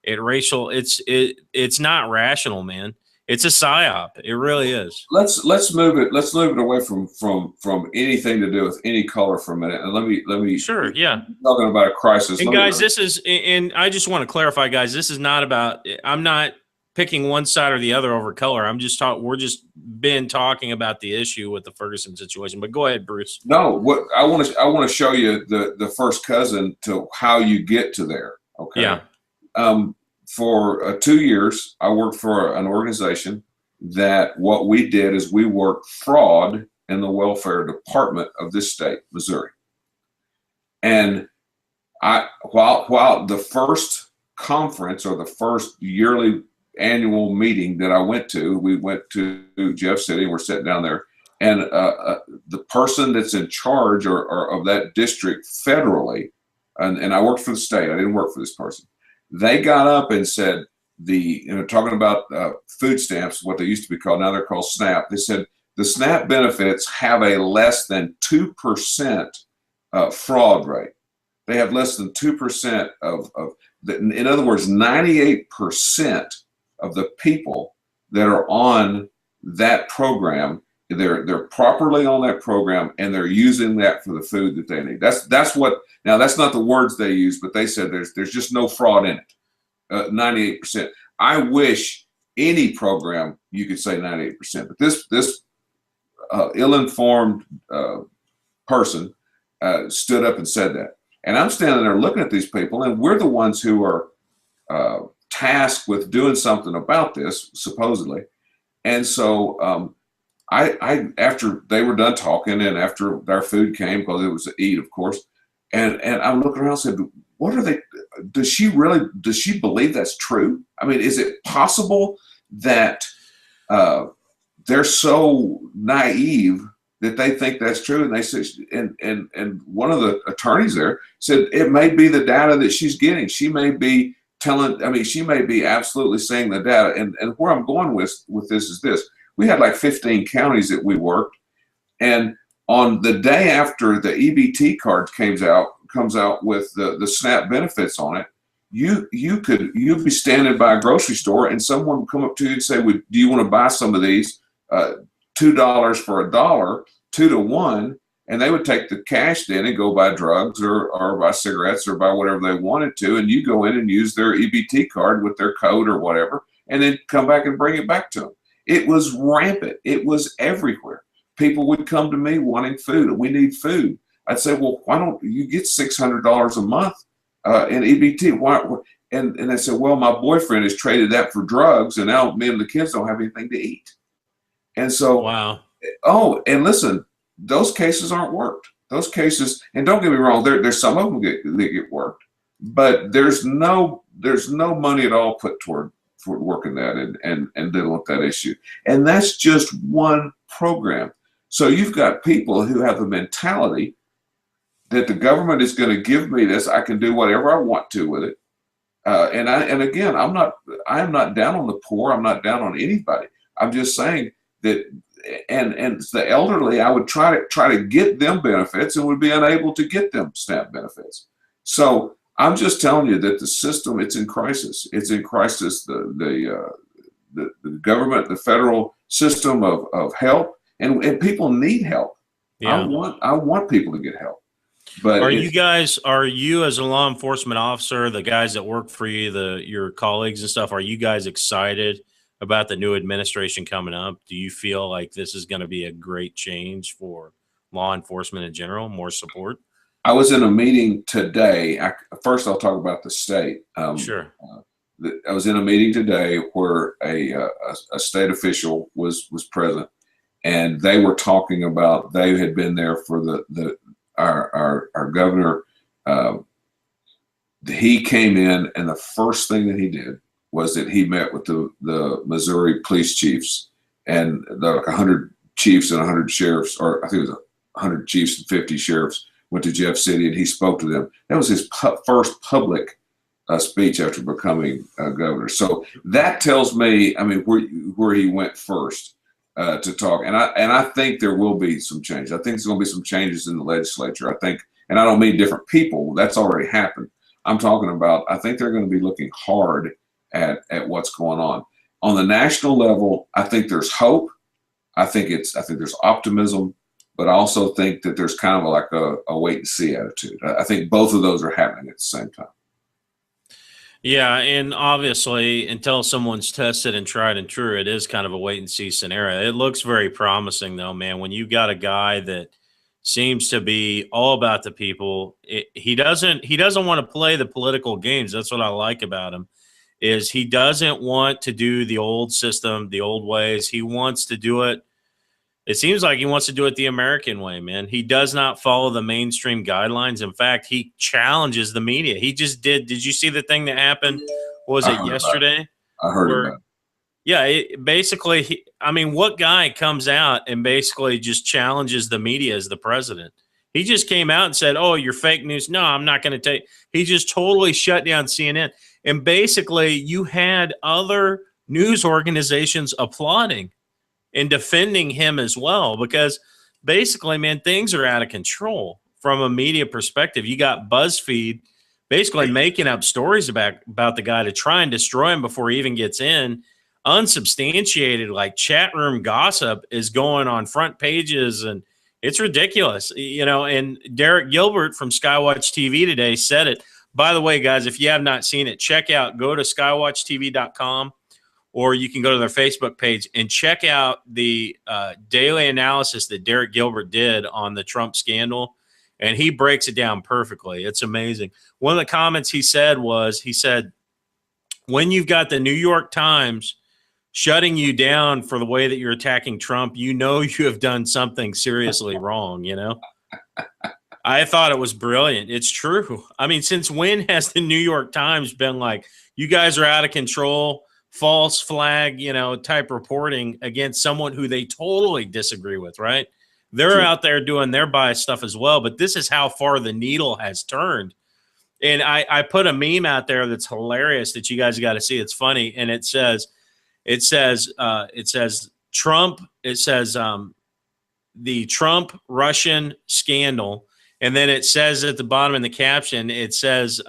at racial. It's not rational, man. It's a psyop. It really is. Let's move it. Let's move it away from anything to do with any color for a minute. And let me. Sure. Yeah. Talking about a crisis. And guys, this is, and I just want to clarify, guys, this is not about, I'm not picking one side or the other over color. We're just been talking about the issue with the Ferguson situation, but go ahead, Bruce. No, what I want to show you the first cousin to how you get to there. Okay. Yeah. For 2 years, I worked for an organization that what we did is we worked fraud in the welfare department of this state, Missouri. And while the first conference or the first yearly annual meeting that I went to, we went to Jeff City, we're sitting down there, and the person that's in charge or of that district federally, and I worked for the state, I didn't work for this person. They got up and said, talking about food stamps, what they used to be called, now they're called SNAP. They said the SNAP benefits have a less than 2% fraud rate. They have less than 2% in other words, 98% of the people that are on that program, they're properly on that program and they're using that for the food that they need. That's what. Now that's not the words they use, but they said there's just no fraud in it. 98%. I wish any program you could say 98%, but this ill-informed person stood up and said that. And I'm standing there looking at these people, and we're the ones who are tasked with doing something about this, supposedly. And so I after they were done talking and after our food came, because it was to eat, of course, and I'm looking around and said, what are they, does she believe that's true? I mean, is it possible that they're so naive that they think that's true? And they said, and one of the attorneys there said, it may be the data that she's getting. She may be she may be absolutely saying the data. And where I'm going with this is this. We had like 15 counties that we worked. And on the day after the EBT card comes out with the SNAP benefits on it, you'd be standing by a grocery store and someone would come up to you and say, do you want to buy some of these? $2 for $1, 2 to 1. And they would take the cash then and go buy drugs or buy cigarettes or buy whatever they wanted to. And you go in and use their EBT card with their code or whatever, and then come back and bring it back to them. It was rampant. It was everywhere. People would come to me wanting food. We need food. I'd say, well, why don't you get $600 a month in EBT? Why? And they said, well, my boyfriend has traded that for drugs, and now me and the kids don't have anything to eat. And so, wow. Oh, and listen, those cases aren't worked. Those cases, and don't get me wrong, there's some of them that get worked, but there's no money at all put toward working that and dealing with that issue. And that's just one program. So you've got people who have the mentality that the government is going to give me this. I can do whatever I want to with it. And again, I am not down on the poor. I'm not down on anybody. I'm just saying that, and the elderly, I would try to get them benefits and would be unable to get them SNAP benefits. So I'm just telling you that the system, it's in crisis. It's in crisis. The government, the federal system of help, and people need help. Yeah. I want people to get help. But are you as a law enforcement officer, the guys that work for you, your colleagues and stuff, are you guys excited about the new administration coming up? Do you feel like this is going to be a great change for law enforcement in general, more support? I was in a meeting today. First, I'll talk about the state. Sure. I was in a meeting today where a state official was present, and they were talking about, they had been there for our governor. He came in, and the first thing that he did was that he met with the Missouri police chiefs, and like 100 chiefs and 100 sheriffs, or I think it was 100 chiefs and 50 sheriffs, went to Jeff City, and he spoke to them. That was his first public speech after becoming governor. So that tells me, I mean, where he went first to talk. And I think there will be some change. I think there's going to be some changes in the legislature. I think, and I don't mean different people. That's already happened. I'm talking about, I think they're going to be looking hard at what's going on. On the national level, I think there's hope. I think there's optimism, but I also think that there's kind of like a wait and see attitude. I think both of those are happening at the same time. Yeah, and obviously, until someone's tested and tried and true, it is kind of a wait and see scenario. It looks very promising, though, man. When you got a guy that seems to be all about the people, he doesn't want to play the political games. That's what I like about him. Is he doesn't want to do the old system, the old ways. He wants to do it. It seems like he wants to do it the American way, man. He does not follow the mainstream guidelines. In fact, he challenges the media. He just did. Did you see the thing that happened? Was it yesterday? I heard about it. Yeah, basically, I mean, what guy comes out and basically just challenges the media as the president? He just came out and said, "Oh, you're fake news." No, I'm not going to take. He just totally shut down CNN. And basically, you had other news organizations applauding and defending him as well, because basically, man, things are out of control from a media perspective. You got BuzzFeed basically making up stories about the guy to try and destroy him before he even gets in. Unsubstantiated, like chat room gossip is going on front pages, and it's ridiculous, you know. And Derek Gilbert from Skywatch TV today said it. By the way, guys, if you have not seen it, go to skywatchtv.com, or you can go to their Facebook page and check out the daily analysis that Derek Gilbert did on the Trump scandal, and he breaks it down perfectly. It's amazing. One of the comments he said, when you've got the New York Times shutting you down for the way that you're attacking Trump, you know you have done something seriously wrong, you know? I thought it was brilliant. It's true. I mean, since when has the New York Times been like, you guys are out of control, false flag, you know, type reporting against someone who they totally disagree with, right? They're out there doing their bias stuff as well, but this is how far the needle has turned. And I put a meme out there that's hilarious that you guys got to see. It's funny. And it says Trump, the Trump Russian scandal. And then it says at the bottom in the caption, it says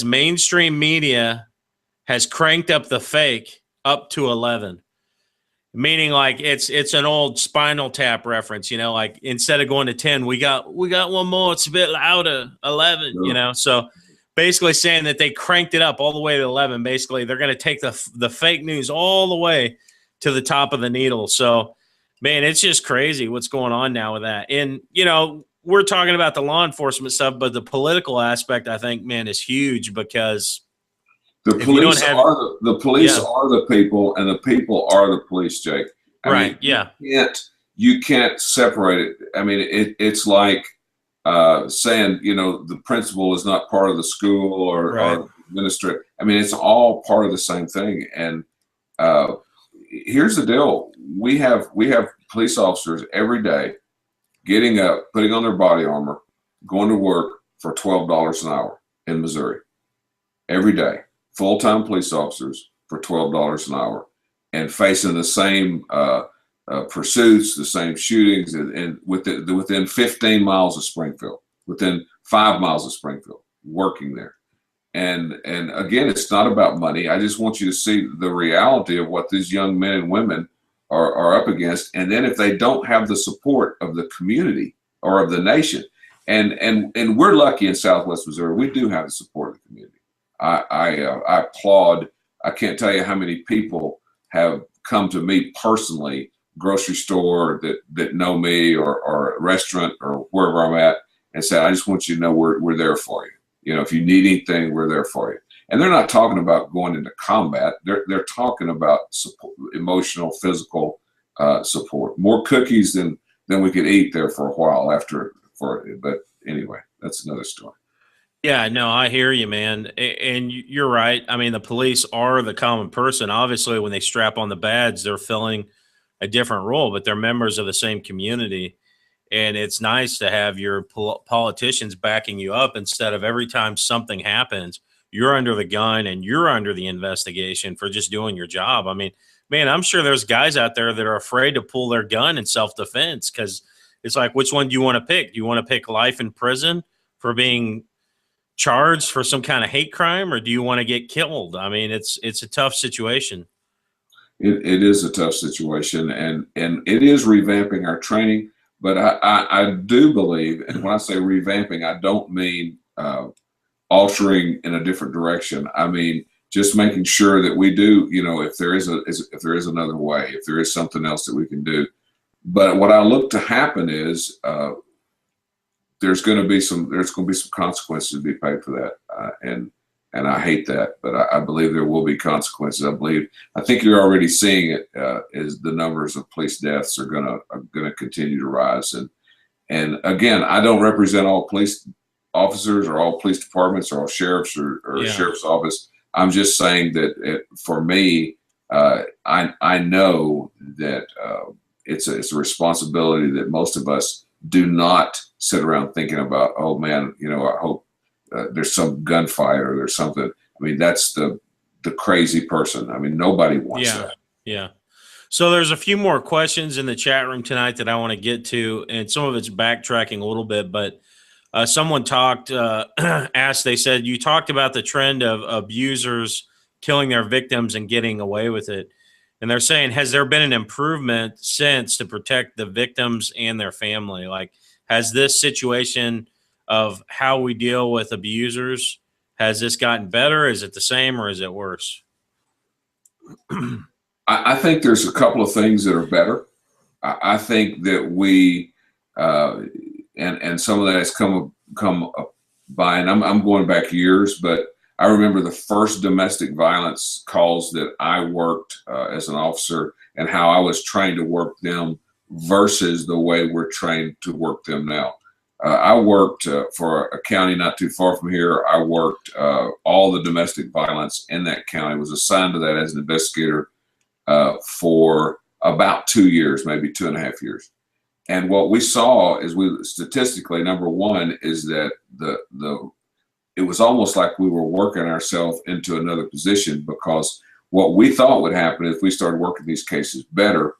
mainstream media has cranked up the fake up to 11, meaning like it's an old Spinal Tap reference, you know, like instead of going to 10, we got one more. It's a bit louder, 11, you know? So basically saying that they cranked it up all the way to 11. Basically, they're going to take the fake news all the way to the top of the needle. So, man, it's just crazy what's going on now with that. And, you know, we're talking about the law enforcement stuff, but the political aspect, I think, man, is huge, because the police are the people, and the people are the police, Jake. I mean, you can't separate it. I mean, it's like saying, you know, the principal is not part of the school or administrator. I mean, it's all part of the same thing. And here's the deal: we have police officers every day getting up, putting on their body armor, going to work for $12 an hour in Missouri every day. Full-time police officers for $12 an hour. and facing the same pursuits, the same shootings, and within 15 miles of Springfield, within 5 miles of Springfield, working there. And again, it's not about money. I just want you to see the reality of what these young men and women are up against. And then if they don't have the support of the community or of the nation, and we're lucky in Southwest Missouri, we do have the support of the community. I applaud. I can't tell you how many people have come to me personally, grocery store that know me, or a restaurant or wherever I'm at, and said, I just want you to know we're there for you. You know, if you need anything, we're there for you. And they're not talking about going into combat. They're talking about support, emotional, physical support. More cookies than we could eat there for a while after. But anyway, that's another story. Yeah, no, I hear you, man. And you're right. I mean, the police are the common person. Obviously, when they strap on the badge, they're filling a different role, but they're members of the same community. And it's nice to have your politicians backing you up instead of every time something happens, you're under the gun and you're under the investigation for just doing your job. I mean, man, I'm sure there's guys out there that are afraid to pull their gun in self-defense because it's like, which one do you want to pick? Do you want to pick life in prison for being charged for some kind of hate crime, or do you want to get killed? I mean, it's a tough situation. It is a tough situation, and it is revamping our training. But I do believe, and when I say revamping, I don't mean altering in a different direction. I mean just making sure that we do, you know, if there is another way, if there is something else that we can do. But what I look to happen is there's going to be some consequences to be paid for that, and I hate that, but I believe there will be consequences. I think you're already seeing it as the numbers of police deaths are going to continue to rise. And again, I don't represent all police officers or all police departments or all sheriffs or Yeah. sheriff's office. I'm just saying that for me, I know that it's a responsibility that most of us do not sit around thinking about, oh man, you know, I hope there's some gunfight or there's something. I mean, that's the crazy person. I mean, nobody wants that. Yeah. So there's a few more questions in the chat room tonight that I want to get to, and some of it's backtracking a little bit, but someone asked, they said, you talked about the trend of abusers killing their victims and getting away with it. And they're saying, has there been an improvement since to protect the victims and their family? Like, has this situation of how we deal with abusers, has this gotten better? Is it the same or is it worse? I think there's a couple of things that are better. I think that we, and some of that has come by, and I'm going back years, but I remember the first domestic violence calls that I worked as an officer and how I was trained to work them versus the way we're trained to work them now. I worked for a county not too far from here. I worked all the domestic violence in that county, was assigned to that as an investigator for about 2 years, maybe 2.5 years. And what we saw is statistically, number one, is that it was almost like we were working ourselves into another position, because what we thought would happen if we started working these cases better,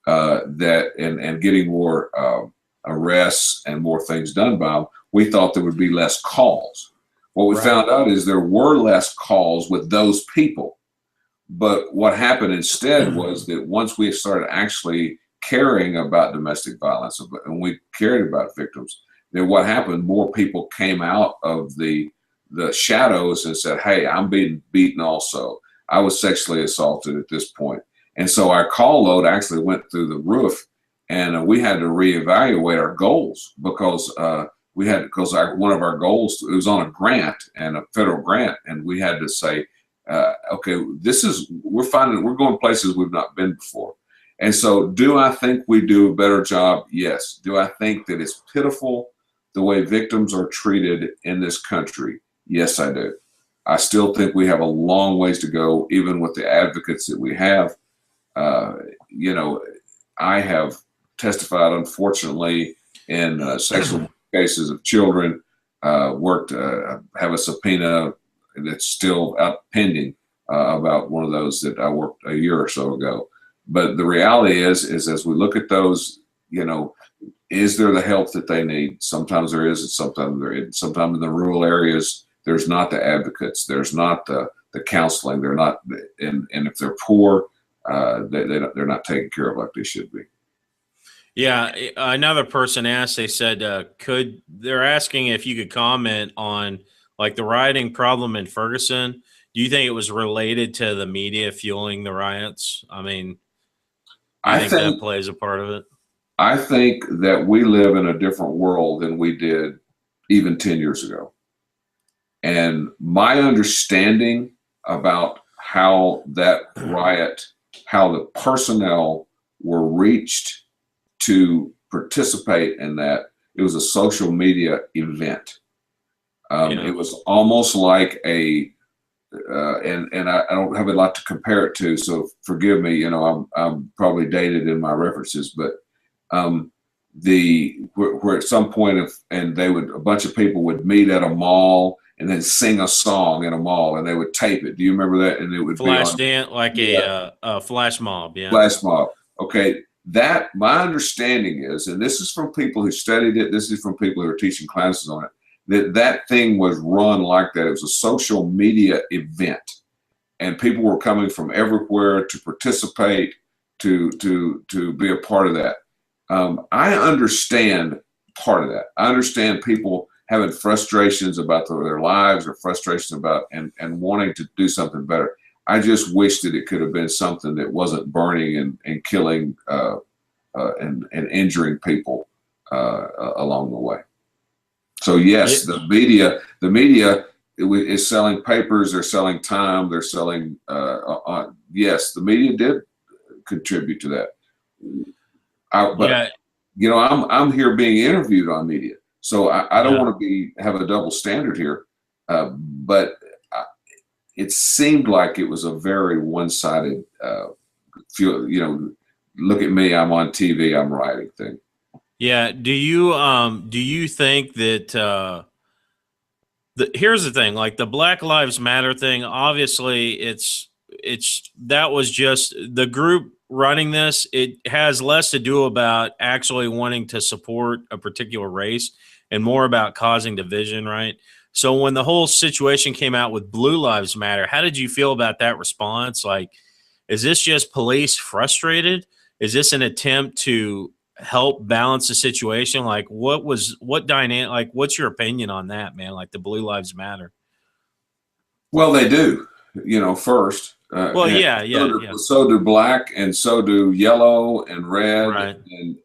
and getting more arrests and more things done by them, we thought there would be less calls. What we found out is there were less calls with those people. But what happened instead was that once we started actually caring about domestic violence and we cared about victims, then what happened, more people came out of the shadows and said, hey, I'm being beaten also. I was sexually assaulted at this point. And so our call load actually went through the roof, and we had to reevaluate our goals because one of our goals, it was on a grant, and a federal grant, and we had to say, okay, we're going places we've not been before. And so do I think we do a better job? Yes. Do I think that it's pitiful the way victims are treated in this country? Yes, I do. I still think we have a long ways to go, even with the advocates that we have. You know, I have testified, unfortunately, in sexual cases of children, have a subpoena that's still out pending about one of those that I worked a year or so ago. But the reality is as we look at those, is there the help that they need? Sometimes there is, and sometimes there isn't. Sometimes in the rural areas, there's not the advocates, there's not the counseling, they're not, and if they're poor, they're not taken care of like they should be. Yeah, another person asked, they said, they're asking if you could comment on like the rioting problem in Ferguson. Do you think it was related to the media fueling the riots? I mean, do you think that plays a part of it? I think that we live in a different world than we did even 10 years ago. And my understanding about how that riot, how the personnel were reached to participate in that, it was a social media event. It was almost like and I don't have a lot to compare it to, so forgive me. I'm probably dated in my references, but where at some point, a bunch of people would meet at a mall and then sing a song in a mall, and they would tape it. Do you remember that? And it would flash dance, like a flash mob. Yeah, flash mob. Okay, that my understanding is, and this is from people who studied it. This is from people who are teaching classes on it. That thing was run like that. It was a social media event, and people were coming from everywhere to participate, to be a part of that. I understand part of that. I understand people having frustrations about their lives, or frustrations about and wanting to do something better. I just wish that it could have been something that wasn't burning and killing and injuring people along the way. So yes, the media is selling papers, they're selling time, they're selling. Yes, the media did contribute to that. I'm here being interviewed on media, so I don't want to have a double standard here. But it seemed like it was a very one-sided. Look at me, I'm on TV, I'm writing thing. Yeah. Do you think that here's the thing, like the Black Lives Matter thing, obviously that was just the group running this. It has less to do about actually wanting to support a particular race and more about causing division, right? So when the whole situation came out with Blue Lives Matter, how did you feel about that response? Like, is this just police frustrated? Is this an attempt to help balance the situation? Like, what's your opinion on that, man? Like the Blue Lives Matter. Well, they do, first. So do black, and so do yellow and red, right.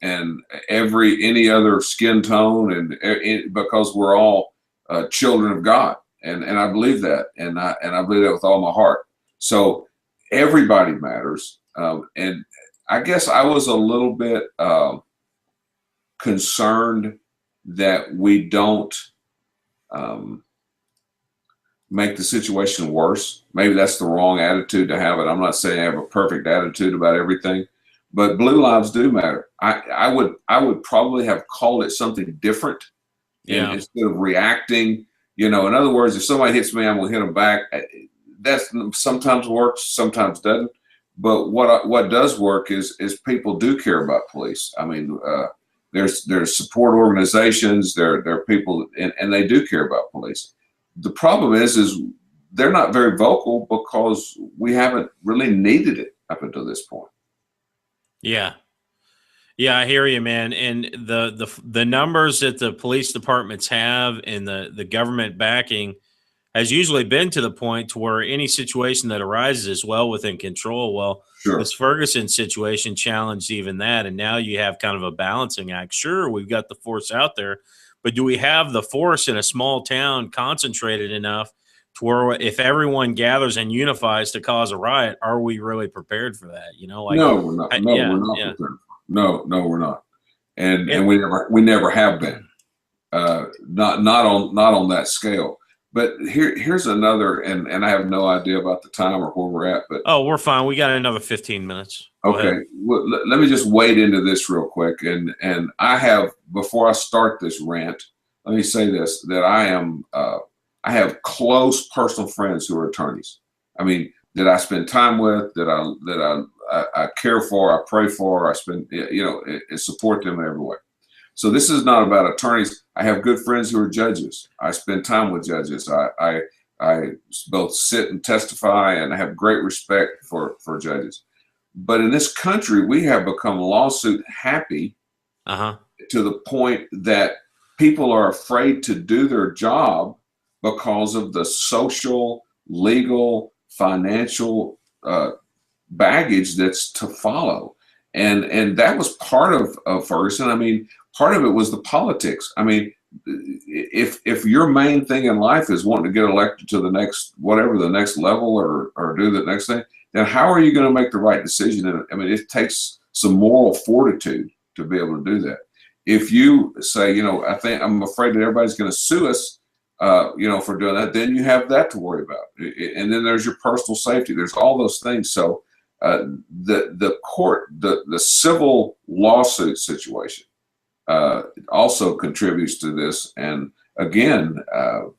and any other skin tone, and because we're all children of God, and I believe that, and I believe that with all my heart. So everybody matters, and I guess I was a little bit concerned that we don't make the situation worse. Maybe that's the wrong attitude to have it. I'm not saying I have a perfect attitude about everything, but blue lives do matter. I would probably have called it something different, instead of reacting. In other words, if somebody hits me, I'm gonna hit them back. That sometimes works, sometimes doesn't. But what does work is people do care about police. I mean, there's support organizations, there are people, and they do care about police. The problem is they're not very vocal because we haven't really needed it up until this point. Yeah. Yeah, I hear you, man. And the numbers that the police departments have and the government backing has usually been to the point to where any situation that arises is well within control. Well, sure. This Ferguson situation challenged even that. And now you have kind of a balancing act. Sure, we've got the force out there, but do we have the force in a small town concentrated enough to where if everyone gathers and unifies to cause a riot, are we really prepared for that? No, we're not. We're not prepared for it. No, we're not. And we never have been. Not on that scale. But here's another, and I have no idea about the time or where we're at. But we're fine. We got another 15 minutes. Okay, well, let me just wade into this real quick, and I have, before I start this rant, let me say this: that I have close personal friends who are attorneys. I mean, that I spend time with, I care for, I pray for, I spend, support them in every way. So this is not about attorneys. I have good friends who are judges. I spend time with judges. I both sit and testify, and I have great respect for judges. But in this country, we have become lawsuit happy to the point that people are afraid to do their job because of the social, legal, financial baggage that's to follow. And that was part of Ferguson. I mean, part of it was the politics. I mean, if your main thing in life is wanting to get elected to the next, whatever the next level or do the next thing, then how are you going to make the right decision? I mean, it takes some moral fortitude to be able to do that. If you say, I'm afraid that everybody's going to sue us, for doing that, then you have that to worry about. And then there's your personal safety. There's all those things. So the court, the civil lawsuit situation also contributes to this. And again,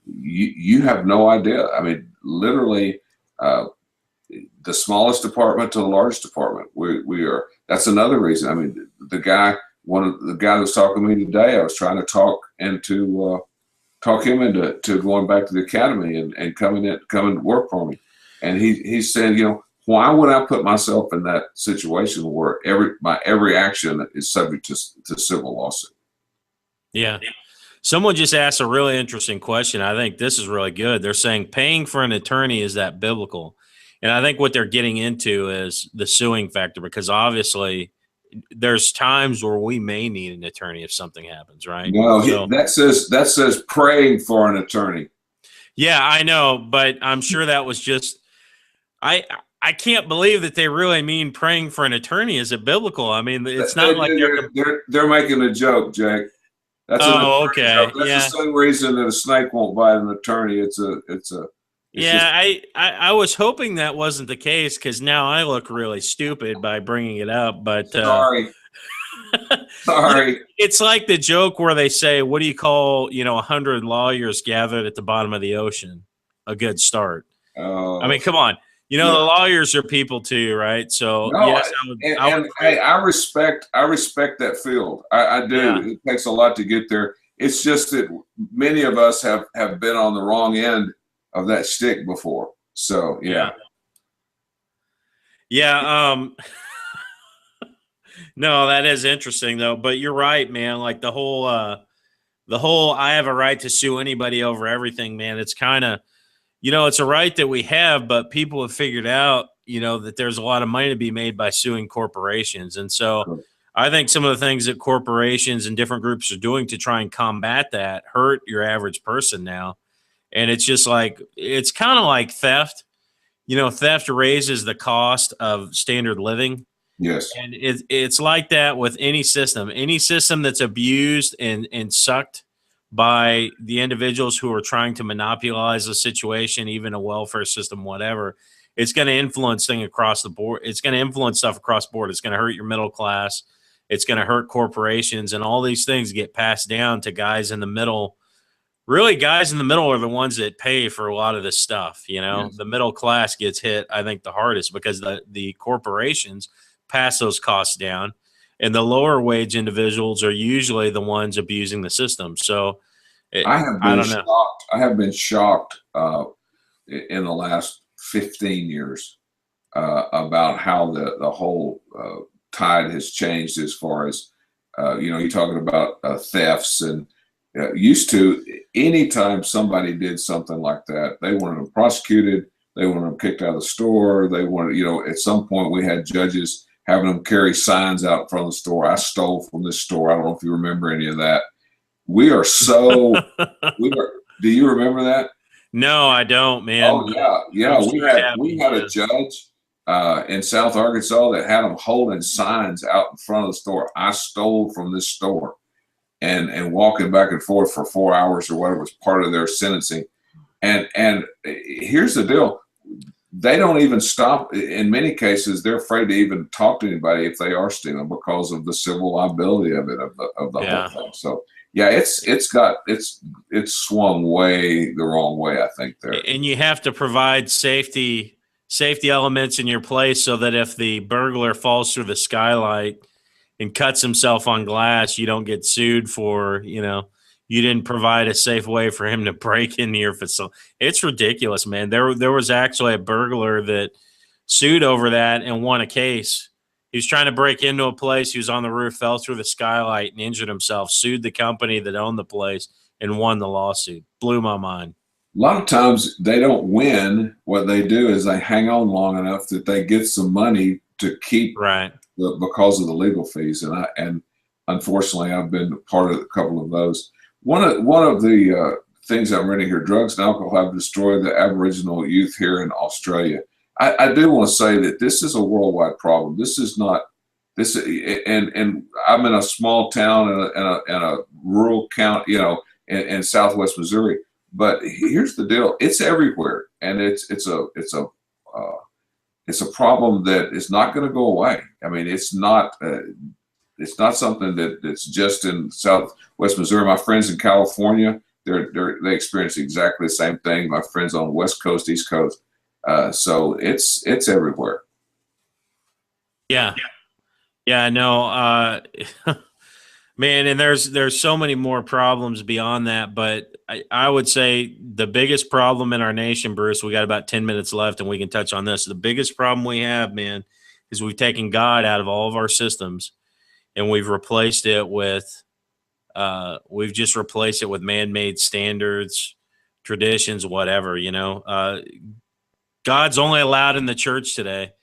you have no idea. I mean, literally, the smallest department to the largest department. We are. That's another reason. I mean, the guy that was talking to me today, I was trying to talk him into going back to the academy and coming to work for me. And he said, why would I put myself in that situation where every action is subject to civil lawsuit? Yeah. Someone just asked a really interesting question. I think this is really good. They're saying paying for an attorney, is that biblical? And I think what they're getting into is the suing factor, because obviously there's times where we may need an attorney if something happens, right? No, that says praying for an attorney. Yeah, I know, but I'm sure that was just I can't believe that they really mean praying for an attorney. Is it biblical? I mean, it's not like they're making a joke, Jake. That's okay. Joke. That's the same reason that a snake won't bite an attorney. I was hoping that wasn't the case, because now I look really stupid by bringing it up. But sorry. It's like the joke where they say, "What do you call 100 lawyers gathered at the bottom of the ocean? A good start." I mean, come on. The lawyers are people too, right? So yes, I respect that field. I do. Yeah. It takes a lot to get there. It's just that many of us have been on the wrong end of that stick before. So yeah. No, that is interesting though. But you're right, man. Like the whole I have a right to sue anybody over everything, man. It's kind of, it's a right that we have, but people have figured out, that there's a lot of money to be made by suing corporations. And so I think some of the things that corporations and different groups are doing to try and combat that hurt your average person now. And it's just like, it's kind of like theft. Theft raises the cost of standard living. Yes. And it's like that with any system that's abused and sucked by the individuals who are trying to monopolize a situation, even a welfare system, whatever. It's going to influence things across the board. It's going to influence stuff across the board. It's going to hurt your middle class. It's going to hurt corporations, and all these things get passed down to guys in the middle. Really, guys in the middle are the ones that pay for a lot of this stuff. Yes. The middle class gets hit, I think, the hardest, because the corporations pass those costs down, and the lower wage individuals are usually the ones abusing the system. So I have been shocked in the last 15 years about how the whole tide has changed as far as, you're talking about thefts, and used to, anytime somebody did something like that, they wanted them prosecuted, they wanted them kicked out of the store, they wanted, at some point we had judges having them carry signs out in front of the store. I stole from this store. I don't know if you remember any of that. We are so, do you remember that? No, I don't, man. Oh yeah. We had a judge in South Arkansas that had them holding signs out in front of the store. I stole from this store, and walking back and forth for 4 hours or whatever was part of their sentencing. And here's the deal. They don't even stop. In many cases, they're afraid to even talk to anybody if they are stealing, because of the civil liability of it, of the whole thing. So yeah, it's swung way the wrong way, I think, there. And you have to provide safety safety elements in your place so that if the burglar falls through the skylight and cuts himself on glass, you don't get sued for, you didn't provide a safe way for him to break into your facility. It's ridiculous, man. There was actually a burglar that sued over that and won a case. He was trying to break into a place. He was on the roof, fell through the skylight and injured himself, sued the company that owned the place and won the lawsuit. Blew my mind. A lot of times they don't win. What they do is they hang on long enough that they get some money to keep because of the legal fees. And unfortunately, I've been part of a couple of those. One of the things I'm reading here: drugs and alcohol have destroyed the Aboriginal youth here in Australia. I do want to say that this is a worldwide problem. This is not this, and I'm in a small town in a rural county, in Southwest Missouri. But here's the deal: it's everywhere, and it's a problem that is not going to go away. I mean, it's not something that's just in Southwest Missouri. My friends in California, they experience exactly the same thing. My friends on the West Coast, East Coast, so it's everywhere. Yeah, no, man, and there's so many more problems beyond that, but I would say the biggest problem in our nation, Bruce, we got about 10 minutes left and we can touch on this. The biggest problem we have, man, is we've taken God out of all of our systems and we've replaced it with man-made standards, traditions, whatever, God's only allowed in the church today,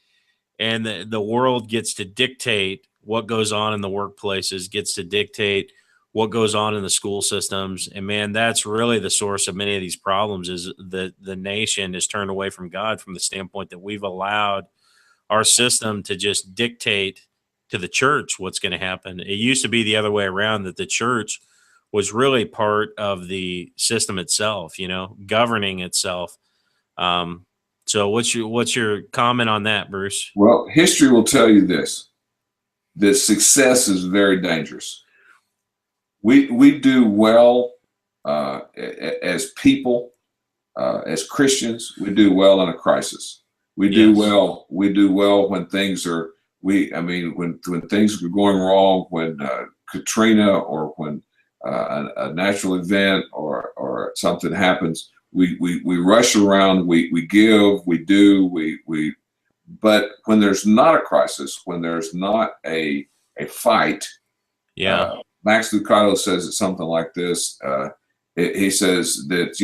and the world gets to dictate what goes on in the workplaces, gets to dictate what goes on in the school systems. And man, that's really the source of many of these problems, is that the nation is turned away from God from the standpoint that we've allowed our system to just dictate to the church what's going to happen. It used to be the other way around, that the church was really part of the system itself, governing itself. So what's your comment on that, Bruce? Well, history will tell you this: that success is very dangerous. We do well as people, as Christians. We do well in a crisis. We do well when things are when things are going wrong, when Katrina, or when a natural event or something happens. We rush around. We give. We do. But when there's not a crisis, when there's not a fight, Max Lucado says it something like this. He says that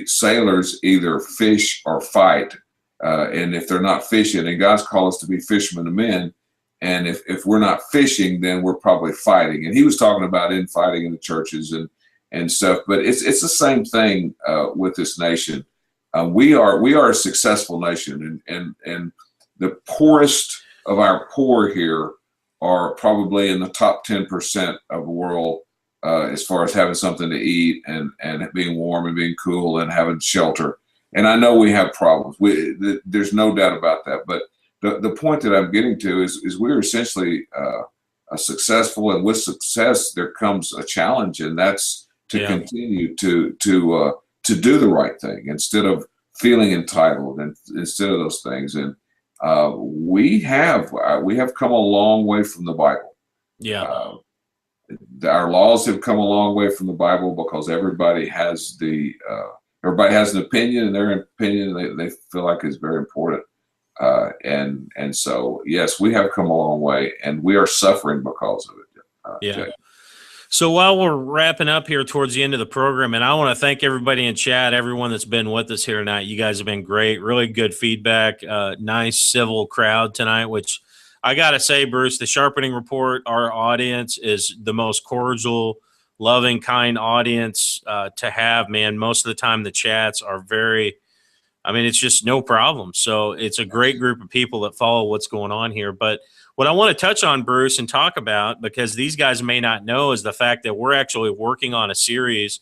sailors either fish or fight, and if they're not fishing, and God's called us to be fishermen of men, and if we're not fishing, then we're probably fighting. And he was talking about infighting in the churches and stuff. But it's the same thing with this nation. We are a successful nation, and the poorest of our poor here are probably in the top 10% of the world as far as having something to eat and being warm and being cool and having shelter. And I know we have problems. There's no doubt about that. But the point that I'm getting to is we're essentially successful, and with success there comes a challenge, and that's to continue to do the right thing instead of feeling entitled, and instead of those things. And we have come a long way from the Bible. Our laws have come a long way from the Bible because everybody has an opinion, and their opinion they feel like is very important. And so yes, we have come a long way, and we are suffering because of it. Jay. So while we're wrapping up here towards the end of the program, and I want to thank everybody in chat, everyone that's been with us here tonight. You guys have been great, really good feedback, nice civil crowd tonight, which I got to say, Bruce, the Sharpening Report, our audience is the most cordial, loving, kind audience to have, man. Most of the time the chats are it's just no problem. So it's a great group of people that follow what's going on here. But what I want to touch on, Bruce, and talk about, because these guys may not know, is the fact that we're actually working on a series.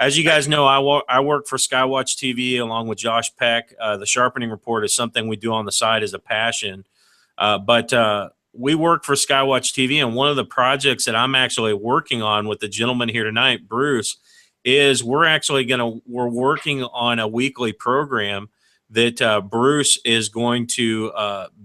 As you guys know, I work for Skywatch TV along with Josh Peck. The Sharpening Report is something we do on the side as a passion. But we work for Skywatch TV, and one of the projects that I'm actually working on with the gentleman here tonight, Bruce, is we're working on a weekly program that Bruce is going to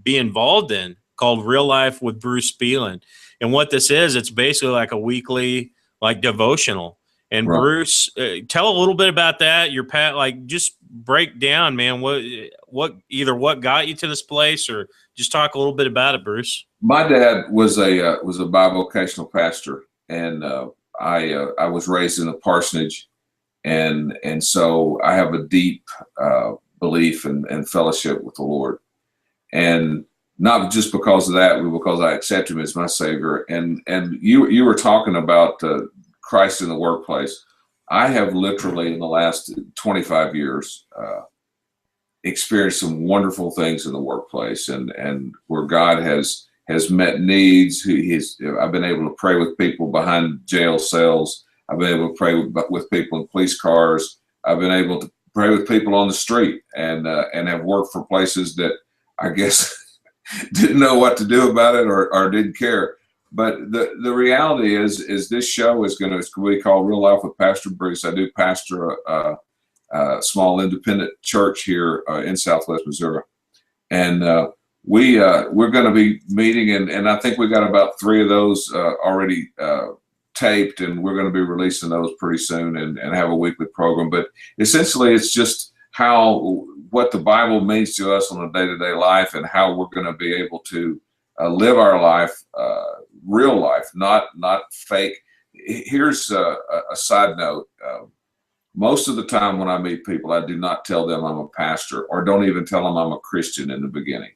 be involved in, called Real Life with Bruce Belin. And what this is, it's basically like a weekly like devotional. And Right. Bruce, tell a little bit about that. Your like just break down, man, what got you to this place, or just talk a little bit about it, Bruce. My dad was a bivocational pastor, and I was raised in a parsonage, and so I have a deep belief and fellowship with the Lord, and not just because of that, but because I accept Him as my Savior. And you were talking about Christ in the workplace. I have literally in the last 25 years experienced some wonderful things in the workplace, and where God has met needs. I've been able to pray with people behind jail cells. I've been able to pray with people in police cars. I've been able to pray with people on the street, and have worked for places that I guess didn't know what to do about it or didn't care. But the reality is this show is going to be called Real Life with Pastor Bruce. I do pastor a small independent church here in Southwest Missouri, and we're going to be meeting, and I think we got about 3 of those already taped, and we're going to be releasing those pretty soon, and have a weekly program. But essentially, it's just what the Bible means to us on a day-to-day life, and how we're going to be able to live our life, real life, not fake. Here's a side note. Most of the time when I meet people, I do not tell them I'm a pastor, or don't even tell them I'm a Christian in the beginning.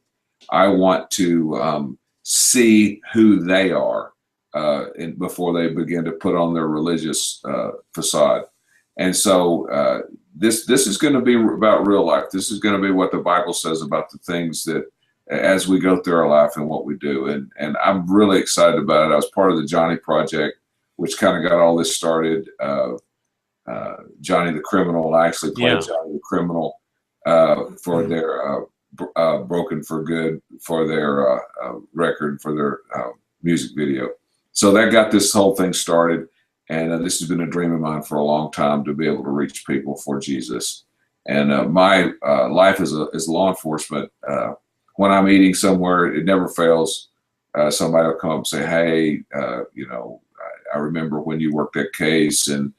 I want to see who they are before they begin to put on their religious facade. And so this is going to be about real life. This is going to be what the Bible says about the things that as we go through our life and what we do. And I'm really excited about it. I was part of the Johnny Project, which kind of got all this started. Johnny the Criminal. I actually played Johnny the Criminal for their Broken for Good, for their record, for their music video. So that got this whole thing started. And this has been a dream of mine for a long time, to be able to reach people for Jesus. And my life as law enforcement, when I'm eating somewhere, it never fails. Somebody will come up and say, "Hey, I remember when you worked that case, and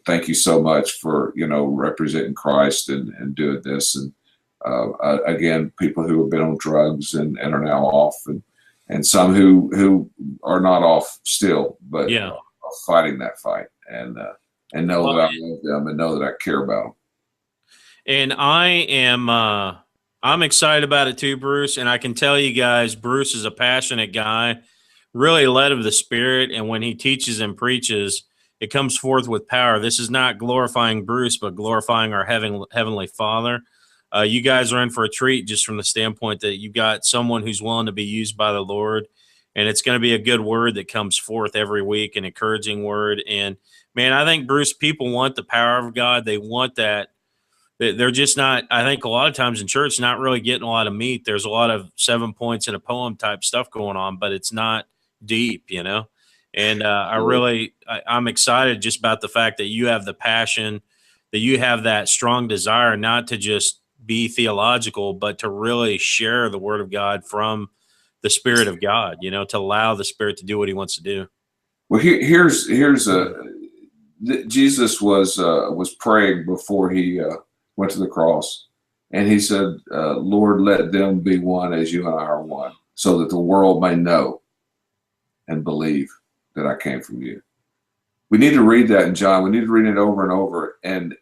thank you so much for representing Christ and doing this." And again, people who have been on drugs and are now off, and some who are not off still, but are fighting that fight, and know that I love them, and know that I care about them. And I'm excited about it too, Bruce. And I can tell you guys, Bruce is a passionate guy, really led of the Spirit. And when he teaches and preaches, it comes forth with power. This is not glorifying Bruce, but glorifying our Heavenly Father. You guys are in for a treat, just from the standpoint that you've got someone who's willing to be used by the Lord. And it's going to be a good word that comes forth every week, an encouraging word. And man, I think, Bruce, people want the power of God. They want that. They're just not, I think a lot of times in church, not really getting a lot of meat. There's a lot of 7 points in a poem type stuff going on, but it's not deep, And I'm excited just about the fact that you have the passion, that you have that strong desire not to just be theological, but to really share the word of God from the Spirit of God, to allow the Spirit to do what He wants to do. Well, here's Jesus was praying before He went to the cross, and He said, "Lord, let them be one as you and I are one, so that the world may know and believe that I came from you." We need to read that in John. We need to read it over and over, and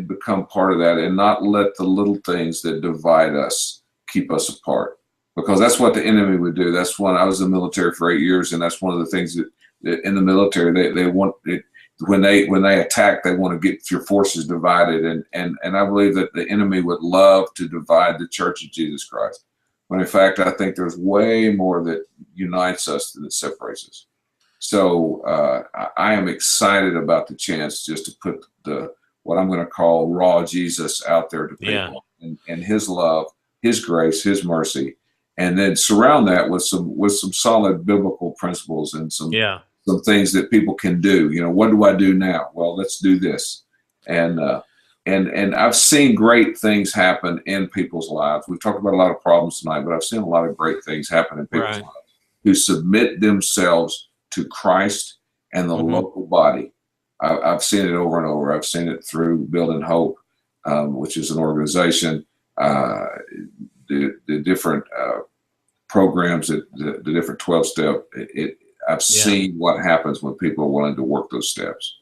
become part of that, and not let the little things that divide us keep us apart, because that's what the enemy would do. That's when I was in the military for 8 years, and that's one of the things that in the military they want it. When they attack, they want to get your forces divided, and I believe that the enemy would love to divide the Church of Jesus Christ, when in fact I think there's way more that unites us than that separates us. So I am excited about the chance just to put what I'm going to call raw Jesus out there to people, and His love, His grace, His mercy, and then surround that with some solid biblical principles and some things that people can do. What do I do now? Well, let's do this. And And I've seen great things happen in people's lives. We've talked about a lot of problems tonight, but I've seen a lot of great things happen in people's Right. lives who submit themselves to Christ and the local body. I've seen it over and over. I've seen it through Building Hope, which is an organization, the different programs, the different 12-step. I've seen what happens when people are willing to work those steps.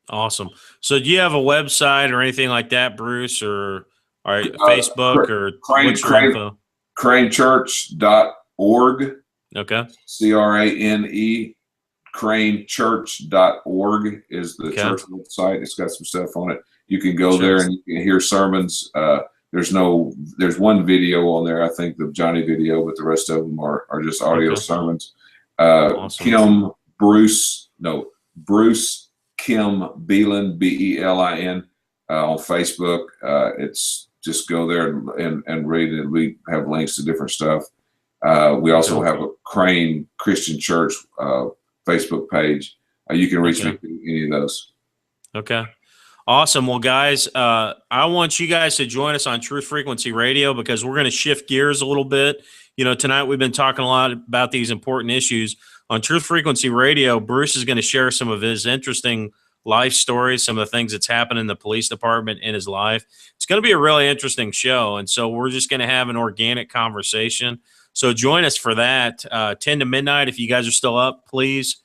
Awesome. So do you have a website or anything like that, Bruce, or Facebook, or what's your info? cranechurch.org. Okay. CRANE, cranechurch.org is the church website. It's got some stuff on it. You can go there and you can hear sermons. There's one video on there, I think, the Johnny video, but the rest of them are just audio sermons. Awesome. Bruce Kim Belin, Belin, on Facebook. It's just go there and read it. We have links to different stuff. We also have a Crane Christian Church Facebook page. You can reach me through any of those. Okay. Awesome. Well, guys, I want you guys to join us on Truth Frequency Radio, because we're going to shift gears a little bit. You know, tonight we've been talking a lot about these important issues. On Truth Frequency Radio, Bruce is going to share some of his interesting life stories, some of the things that's happened in the police department in his life. It's going to be a really interesting show, and so we're just going to have an organic conversation. So join us for that, 10 to midnight. If you guys are still up, please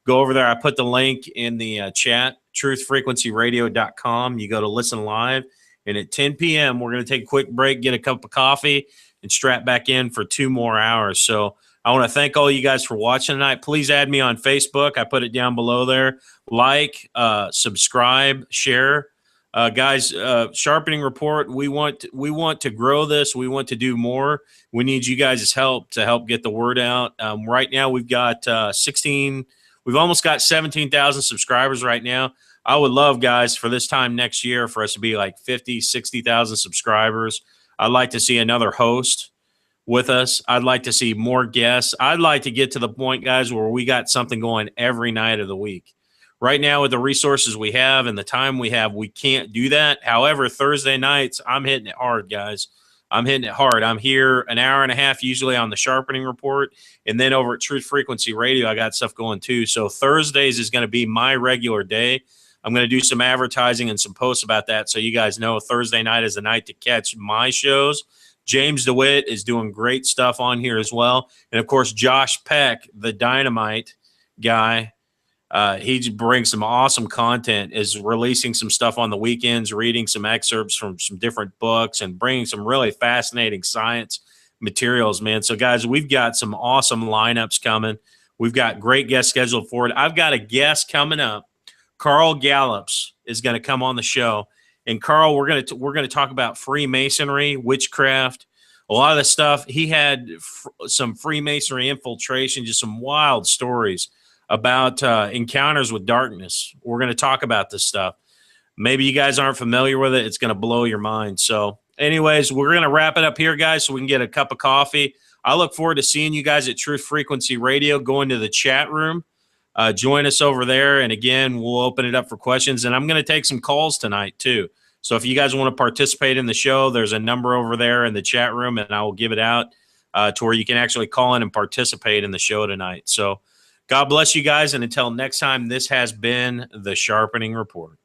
go over there. I put the link in the chat, truthfrequencyradio.com. You go to listen live, and at 10 p.m., we're going to take a quick break, get a cup of coffee, and strap back in for 2 more hours. So I want to thank all you guys for watching tonight. Please add me on Facebook. I put it down below there. Like, subscribe, share. Guys, Sharpening Report, we want to grow this. We want to do more. We need you guys' help to help get the word out. Right now, we've got we've almost got 17,000 subscribers right now. I would love, guys, for this time next year for us to be like 50, 60,000 subscribers. I'd like to see another host with us. I'd like to see more guests. I'd like to get to the point, guys, where we got something going every night of the week. Right now, with the resources we have and the time we have, we can't do that. However, Thursday nights, I'm hitting it hard, guys. I'm hitting it hard. I'm here an hour and a half usually on the Sharpening Report. And then over at Truth Frequency Radio, I got stuff going too. So Thursdays is going to be my regular day. I'm going to do some advertising and some posts about that, so you guys know Thursday night is the night to catch my shows. James DeWitt is doing great stuff on here as well. And, of course, Josh Peck, the dynamite guy, he brings some awesome content, is releasing some stuff on the weekends, reading some excerpts from some different books, and bringing some really fascinating science materials, man. So, guys, we've got some awesome lineups coming. We've got great guests scheduled for it. I've got a guest coming up. Carl Gallups is going to come on the show. And Carl, we're going to talk about Freemasonry, witchcraft, a lot of the stuff. He had some Freemasonry infiltration, just some wild stories about encounters with darkness. We're going to talk about this stuff. Maybe you guys aren't familiar with it. It's going to blow your mind. So anyways, we're going to wrap it up here, guys, so we can get a cup of coffee. I look forward to seeing you guys at Truth Frequency Radio. Go into the chat room. Join us over there. And again, we'll open it up for questions. And I'm going to take some calls tonight too. So if you guys want to participate in the show, there's a number over there in the chat room, and I will give it out to where you can actually call in and participate in the show tonight. So God bless you guys. And until next time, this has been the Sharpening Report.